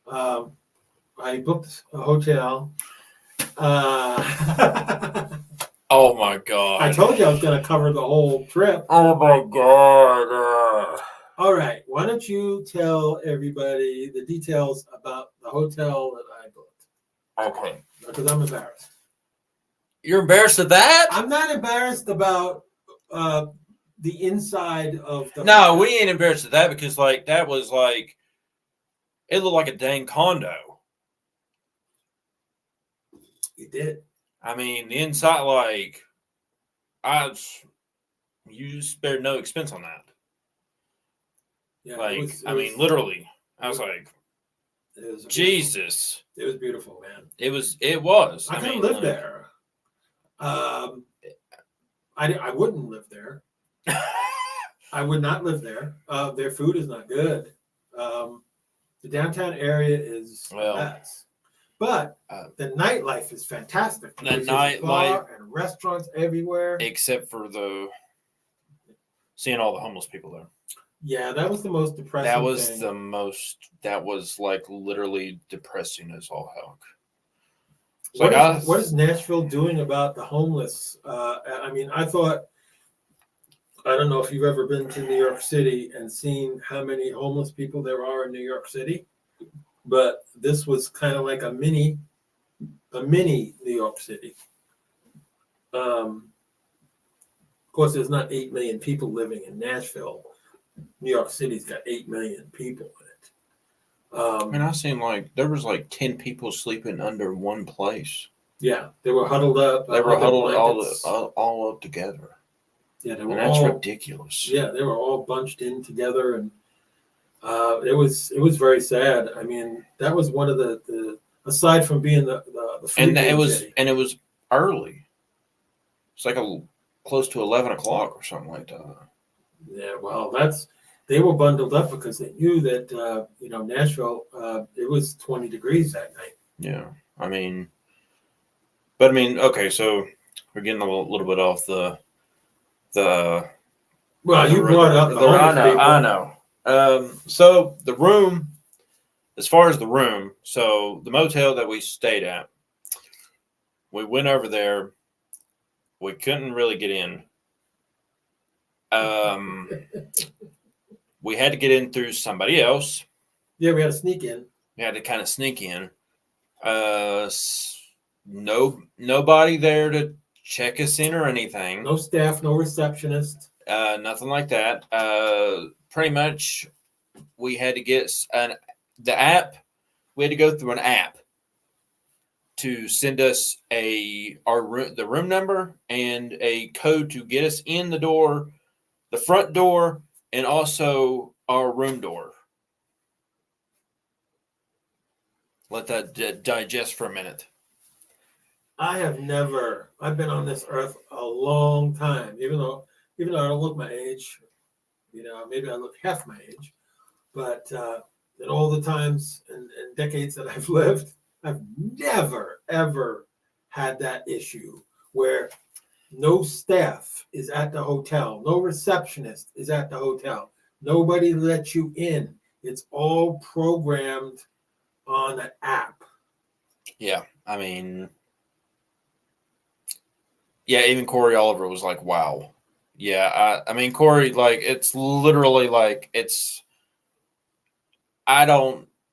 I booked a hotel. Oh my God! I told you I was going to cover the whole trip. Oh my God! All right. Why don't you tell everybody the details about the hotel that I booked? Okay. Because I'm embarrassed. You're embarrassed of that? I'm not embarrassed about the inside of the No, hotel. we ain't embarrassed of that because that was it looked like a dang condo. It did. I mean, the inside, you spared no expense on that. Yeah, literally, I was it was Jesus. It was beautiful, man. It was. I could live there. I wouldn't live there. I would not live there. Their food is not good. The downtown area is nuts. But the nightlife is fantastic. The There's nightlife and restaurants everywhere. Except for seeing all the homeless people there. Yeah, that was the most depressing thing. That was literally depressing as all heck. What is Nashville doing about the homeless? I don't know if you've ever been to New York City and seen how many homeless people there are in New York City, but this was kind of like a mini New York City. Of course, there's not 8 million people living in Nashville. New York City's got 8 million people in it. I seen there was 10 people sleeping under one place. Yeah, they were huddled up. They were huddled all up together. Yeah, that's ridiculous. Yeah, they were all bunched in together, and it was very sad. I mean, that was one of the aside from being the food and it was early. It's close to 11 o'clock or something like that. Yeah, well, they were bundled up because they knew that Nashville, it was 20 degrees that night. Yeah, okay, so we're getting a little bit off the Well, you brought up the I homeless know, people. I know. So the room, as far as the room, so the motel that we stayed at, we went over there. We couldn't really get in. We had to get in through somebody else. Yeah, we had to sneak in. We had to kind of sneak in. Nobody there to check us in or anything. No staff, no receptionist. Nothing like that. Pretty much, we had to get the app. We had to go through an app to send us the room number and a code to get us in the door, the front door, and also our room door. Let that digest for a minute. I've been on this earth a long time, even though I don't look my age, maybe I look half my age, but in all the times and decades that I've lived, I've never, ever had that issue where no staff is at the hotel, no receptionist is at the hotel, nobody lets you in. It's all programmed on an app. Yeah, I mean, yeah, even Corey Oliver was like, wow. Yeah, I mean, Corey, like, it's literally like,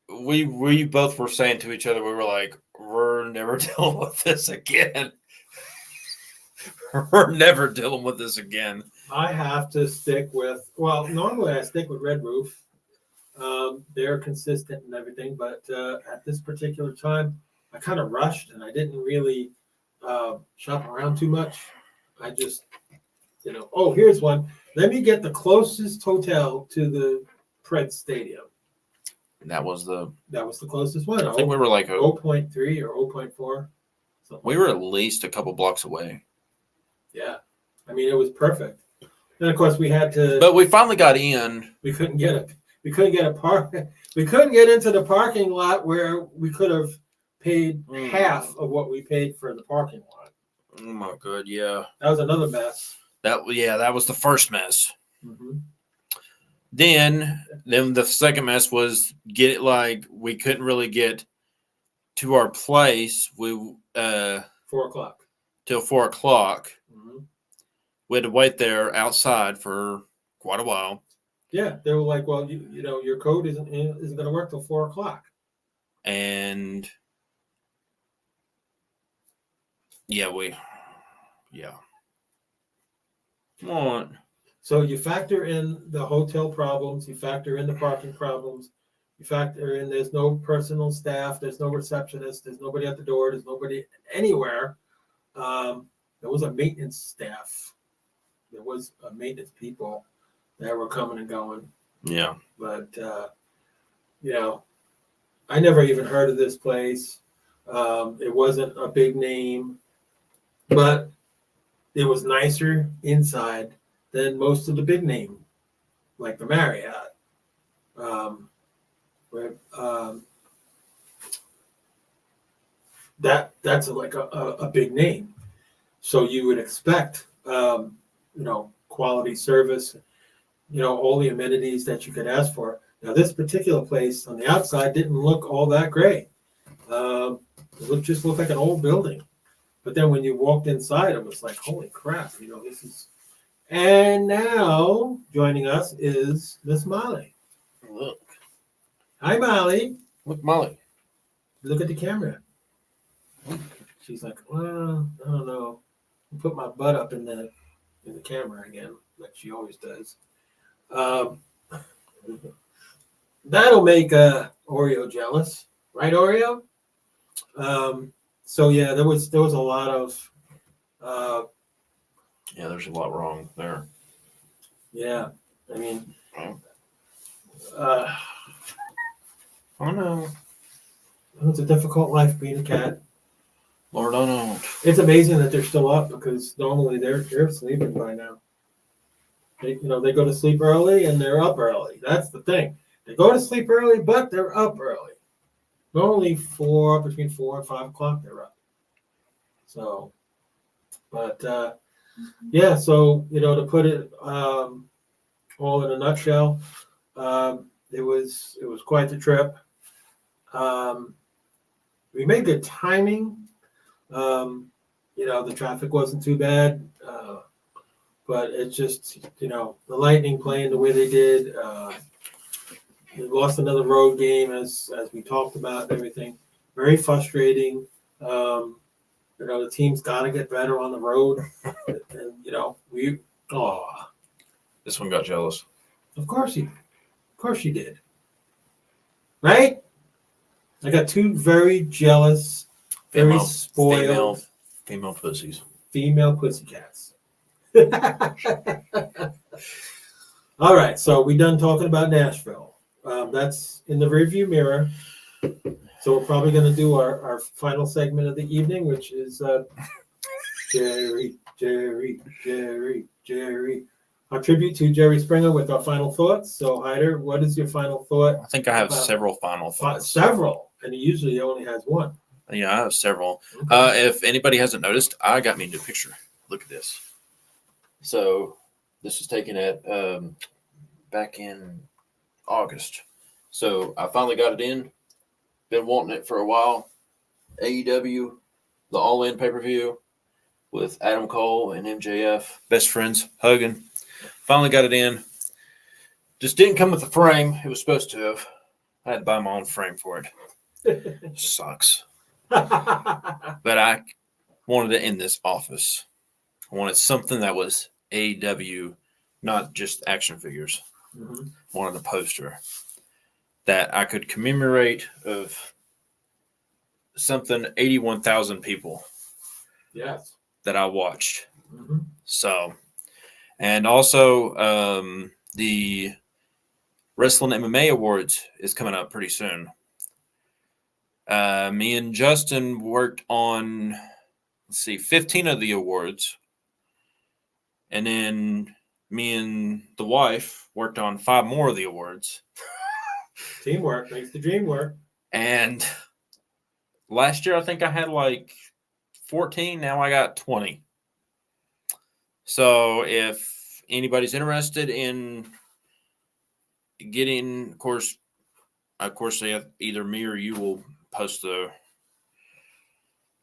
we both were saying to each other, we were like, we're never dealing with this again. We're never dealing with this again. I have to stick with, normally I stick with Red Roof. They're consistent and everything, but at this particular time, I kind of rushed and I didn't really shop around too much. I just, here's one. Let me get the closest hotel to the Pred Stadium. And that was the closest one. I think we were like 0.3 or 0.4. We were at least a couple blocks away. Yeah. I mean, it was perfect. And of course we had to, but we finally got in. We couldn't get a park. We couldn't get into the parking lot where we could have paid half of what we paid for the parking lot. Oh my god, yeah. That was another mess. That was the first mess. Mm-hmm. Then the second mess was we couldn't really get to our place. 4:00 till 4:00. Mm-hmm. We had to wait there outside for quite a while. Yeah, they were like, "Well, your code isn't going to work till 4:00." And yeah. Come on. So you factor in the hotel problems, you factor in the parking problems, you factor in there's no personal staff, there's no receptionist, there's nobody at the door, there's nobody anywhere. There was a maintenance staff, there was a maintenance people that were coming and going. Yeah. But I never even heard of this place. It wasn't a big name, but it was nicer inside than most of the big name, like the Marriott. That's like a big name. So you would expect, quality service, all the amenities that you could ask for. Now, this particular place on the outside didn't look all that great. It just looked like an old building. But then when you walked inside, it was like, holy crap, this is. And now joining us is Miss Molly. Look. Hi, Molly. Look, Molly. Look at the camera. She's like, well, I don't know. I'll put my butt up in the camera again, like she always does. That'll make Oreo jealous, right, Oreo? So yeah, there was a lot of. Yeah, there's a lot wrong there. Yeah, I mean, oh no, it's a difficult life being a cat. Lord, I know. It's amazing that they're still up because normally they're sleeping by now. They go to sleep early and they're up early. That's the thing. They go to sleep early, but they're up early. Normally between 4 and 5 o'clock they're up. So, but yeah. So to put it all in a nutshell. It was quite the trip. We made good timing. The traffic wasn't too bad, but it's just the Lightning playing the way they did. We lost another road game as we talked about and everything. Very frustrating. The team's got to get better on the road, and we. Oh, This one got jealous. of course you did. Right? I got two very jealous, very spoiled female pussies. female pussycats. All right, so we done talking about Nashville. That's in the rearview mirror. So we're probably going to do our final segment of the evening, which is Jerry. Our tribute to Jerry Springer with our final thoughts. So, Hyder, what is your final thought? I think I have several final thoughts. Several, and he usually only has one. Yeah, I have several. Okay. If anybody hasn't noticed, I got me a new picture. Look at this. So this was taken at back in August. So I finally got it in. Been wanting it for a while. AEW, the All In pay-per-view with Adam Cole and MJF, best friends, hugging. Finally got it in. Just didn't come with the frame. It was supposed to have. I had to buy my own frame for it. Sucks. But I wanted it in this office. I wanted something that was AEW, not just action figures. Mhm. I wanted a poster that I could commemorate of something 81,000 people Yes. that I watched. Mm-hmm. So, and also the Wrestling MMA Awards is coming up pretty soon. Me and Justin worked on, 15 of the awards. And then me and the wife worked on 5 more of the awards. Teamwork makes the dream work. And last year, I think I had like 14. Now I got 20. So if anybody's interested in getting, of course, either me or you will post the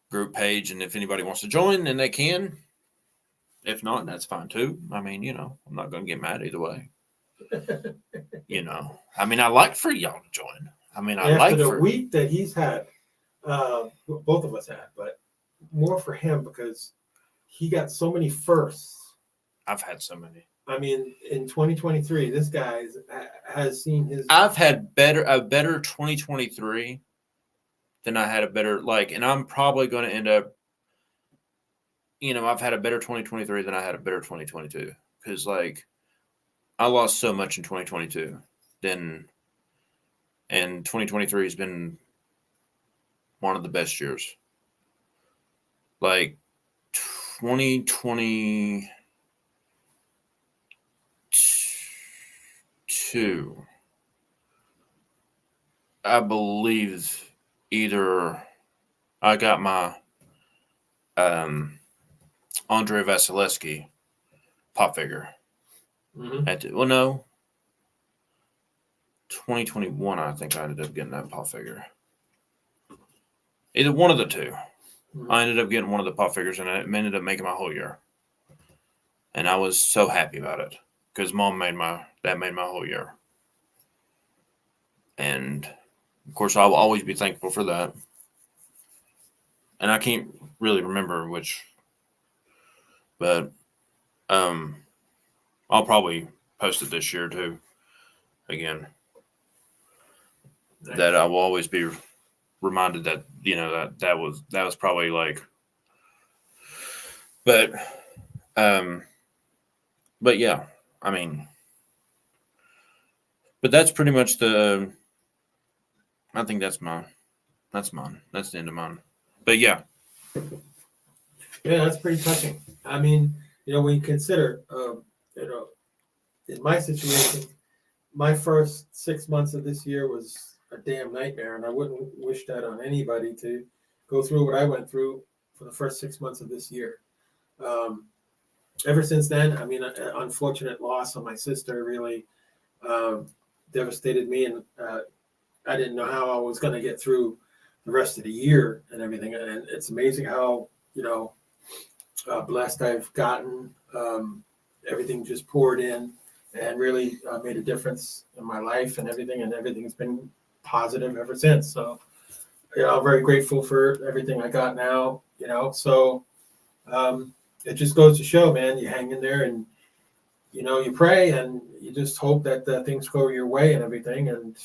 group page. And if anybody wants to join, then they can. If not, that's fine too. I mean, I'm not going to get mad either way. I like for y'all to join. After the week that he's had, both of us had, but more for him because he got so many firsts. I've had so many. In 2023, this guy has seen his. I've had a better 2023 than I had a better and I'm probably going to end up. I've had a better 2023 than I had a better 2022 because I lost so much in 2022. And 2023 has been one of the best years. 2022, I believe either I got my Andre Vasilevsky pop figure. Mm-hmm. No. 2021, I think I ended up getting that pop figure. Either one of the two. Mm-hmm. I ended up getting one of the pop figures, and it ended up making my whole year. And I was so happy about it because Mom made my whole year. And of course, I'll always be thankful for that. And I can't really remember which, but I'll probably post it this year too. Again. Nice. That I will always be reminded that that was probably but yeah, but that's pretty much I think that's mine. That's the end of mine. But yeah, that's pretty touching. When you consider, in my situation, my first 6 months of this year was a damn nightmare, and I wouldn't wish that on anybody to go through what I went through for the first 6 months of this year. ever since then, I mean, an unfortunate loss of my sister really devastated me, and I didn't know how I was going to get through the rest of the year and everything. And it's amazing how, blessed I've gotten. Everything just poured in and really made a difference in my life and everything's been positive ever since. So, I'm very grateful for everything I got now, so it just goes to show, man, you hang in there and, you pray and you just hope that things go your way and everything. And,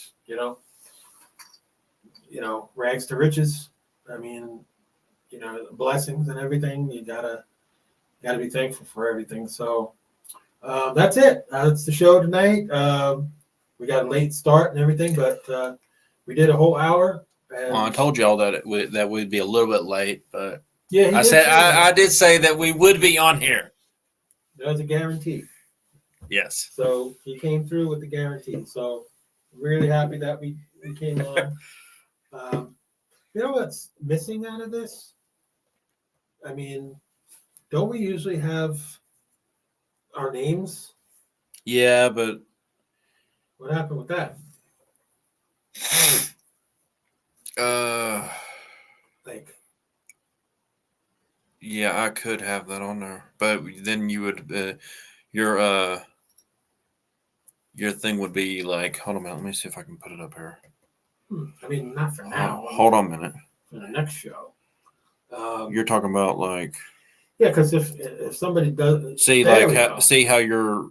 rags to riches. I mean, blessings and everything. You gotta be thankful for everything. So that's it. That's the show tonight. We got a late start and everything, but we did a whole hour. And Well, I told y'all that that we'd be a little bit late, but yeah, I did say that we would be on here. That was a guarantee. Yes. So he came through with the guarantee. So really happy that we came on. You know what's missing out of this? I mean, don't we usually have our names? Yeah, but What happened with that? Like, yeah, I could have that on there, but then you would your thing would be like, hold on a minute, let me see if I can put it up here. I mean, not for now. Hold on a minute. For the next show. You're talking about like, yeah, because if somebody does see how your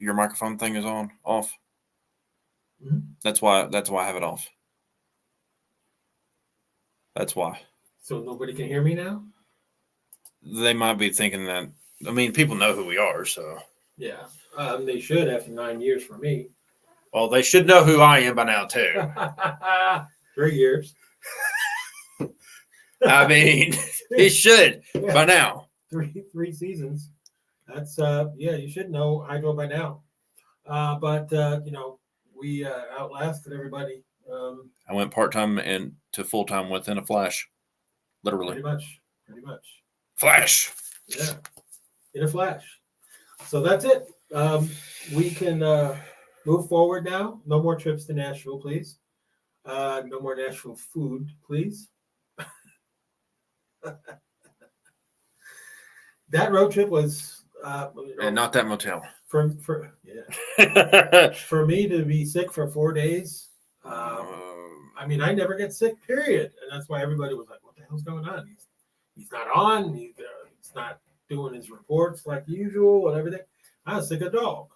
microphone thing is off. Mm-hmm. That's why I have it off. That's why. So nobody can hear me now? They might be thinking that. I mean, people know who we are, so. Yeah, they should after 9 years for me. Well, they should know who I am by now too. 3 years. I mean, he should by now. Three seasons. That's you should know Hydro by now. But we outlasted everybody. I went part-time and to full-time within a flash. Literally. Pretty much. Flash. Yeah. In a flash. So that's it. We can move forward now. No more trips to Nashville, please. No more Nashville food, please. That road trip was And not that motel. for for me to be sick for 4 days. I mean, I never get sick, period, and that's why everybody was like, "What the hell's going on? He's not on. He's not doing his reports like usual and everything." I was sick of dog.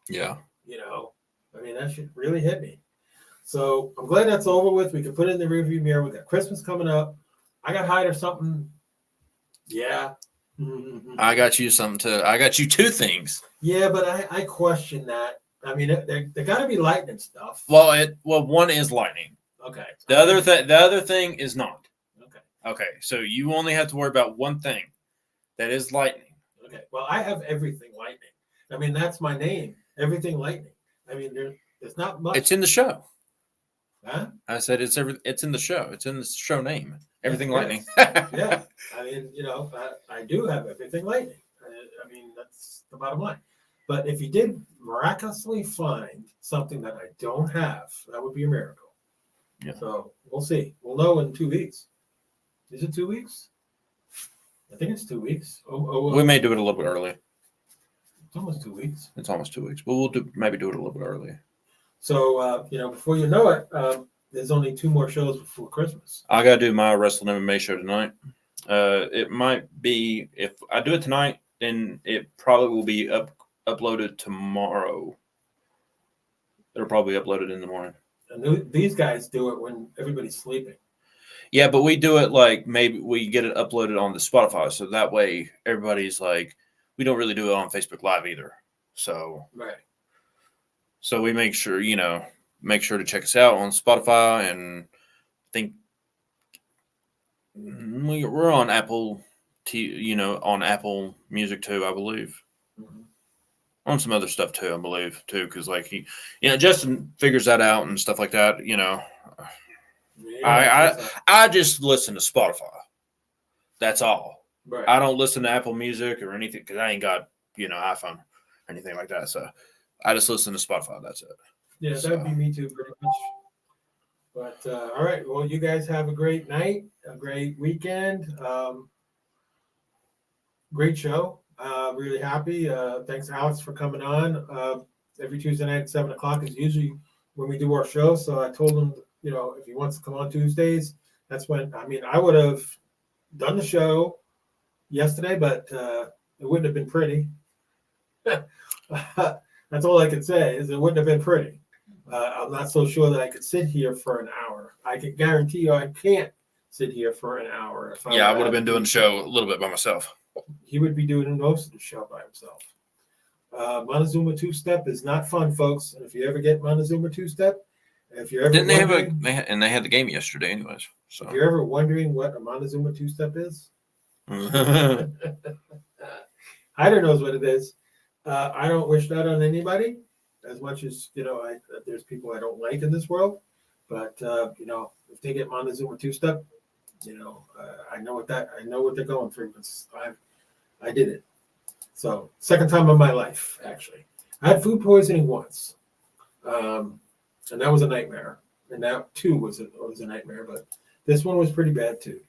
Yeah. I mean, that shit really hit me. So I'm glad that's over with. We can put it in the rearview mirror. We got Christmas coming up. I got hired or something. Yeah. Mm-hmm. I got you something too. I got you two things. Yeah, but I question that. I mean, there got to be lightning stuff. Well, one is lightning. Okay. The other thing is not. Okay. Okay. So you only have to worry about one thing. That is lightning. Okay. Well, I have everything lightning. I mean, that's my name. Everything lightning. I mean, there's not much. It's in the show. Huh? I said it's in the show. It's in the show name. Everything lightning. Yeah. I mean, I do have everything lightning. I mean, that's the bottom line. But if you did miraculously find something that I don't have, that would be a miracle. Yeah. So we'll see. We'll know in 2 weeks. Is it 2 weeks? I think it's 2 weeks. We may do it a little bit early. It's almost 2 weeks. It's almost 2 weeks. But we'll maybe do it a little bit early. So, before you know it, there's only 2 more shows before Christmas. I got to do my Wrestling MMA show tonight. It might be, if I do it tonight, then it probably will be uploaded tomorrow. It'll probably be uploaded in the morning. And these guys do it when everybody's sleeping. Yeah, but we do it like maybe we get it uploaded on the Spotify. So that way everybody's like, we don't really do it on Facebook Live either. So, right. So we make sure to check us out on Spotify, and I think we're on Apple, on Apple Music too, I believe. Mm-hmm. On some other stuff too, I believe too, because like Justin figures that out and stuff like that. Yeah, I just listen to Spotify. That's all. Right. I don't listen to Apple Music or anything because I ain't got iPhone or anything like that. So I just listen to Spotify. That's it. Yeah, that'd be me too, pretty much. But all right, well, you guys have a great night, a great weekend. Great show. Really happy. Thanks, Alex, for coming on. Every Tuesday night at 7:00 is usually when we do our show. So I told him, if he wants to come on Tuesdays, that's when. I mean, I would have done the show yesterday, but it wouldn't have been pretty. That's all I can say is it wouldn't have been pretty. I'm not so sure that I could sit here for an hour. I can guarantee you I can't sit here for an hour. If I would have been doing the show a little bit by myself. He would be doing most of the show by himself. Montezuma two-step is not fun, folks. And if you ever get Montezuma two-step, if you're ever Didn't they had the game yesterday, anyways. So if you're ever wondering what a Montezuma two-step is, yeah, Hyder knows what it is. I don't wish that on anybody. As much as there's people I don't like in this world, but if they get Montezuma two-step, I know what they're going through. I did it. So second time of my life, actually. I had food poisoning once, and that was a nightmare. And that too was a nightmare, but this one was pretty bad too.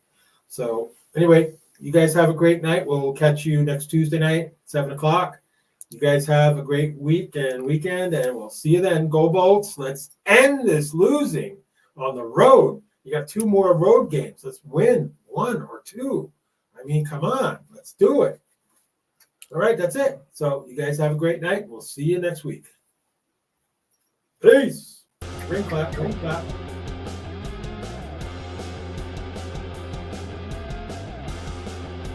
So anyway, you guys have a great night. We'll catch you next Tuesday night, 7:00. You guys have a great week and weekend, and we'll see you then. Go Bolts. Let's end this losing on the road. You got 2 more road games. Let's win 1 or 2. I mean, come on. Let's do it. All right, that's it. So you guys have a great night. We'll see you next week. Peace. Ring clap, ring clap.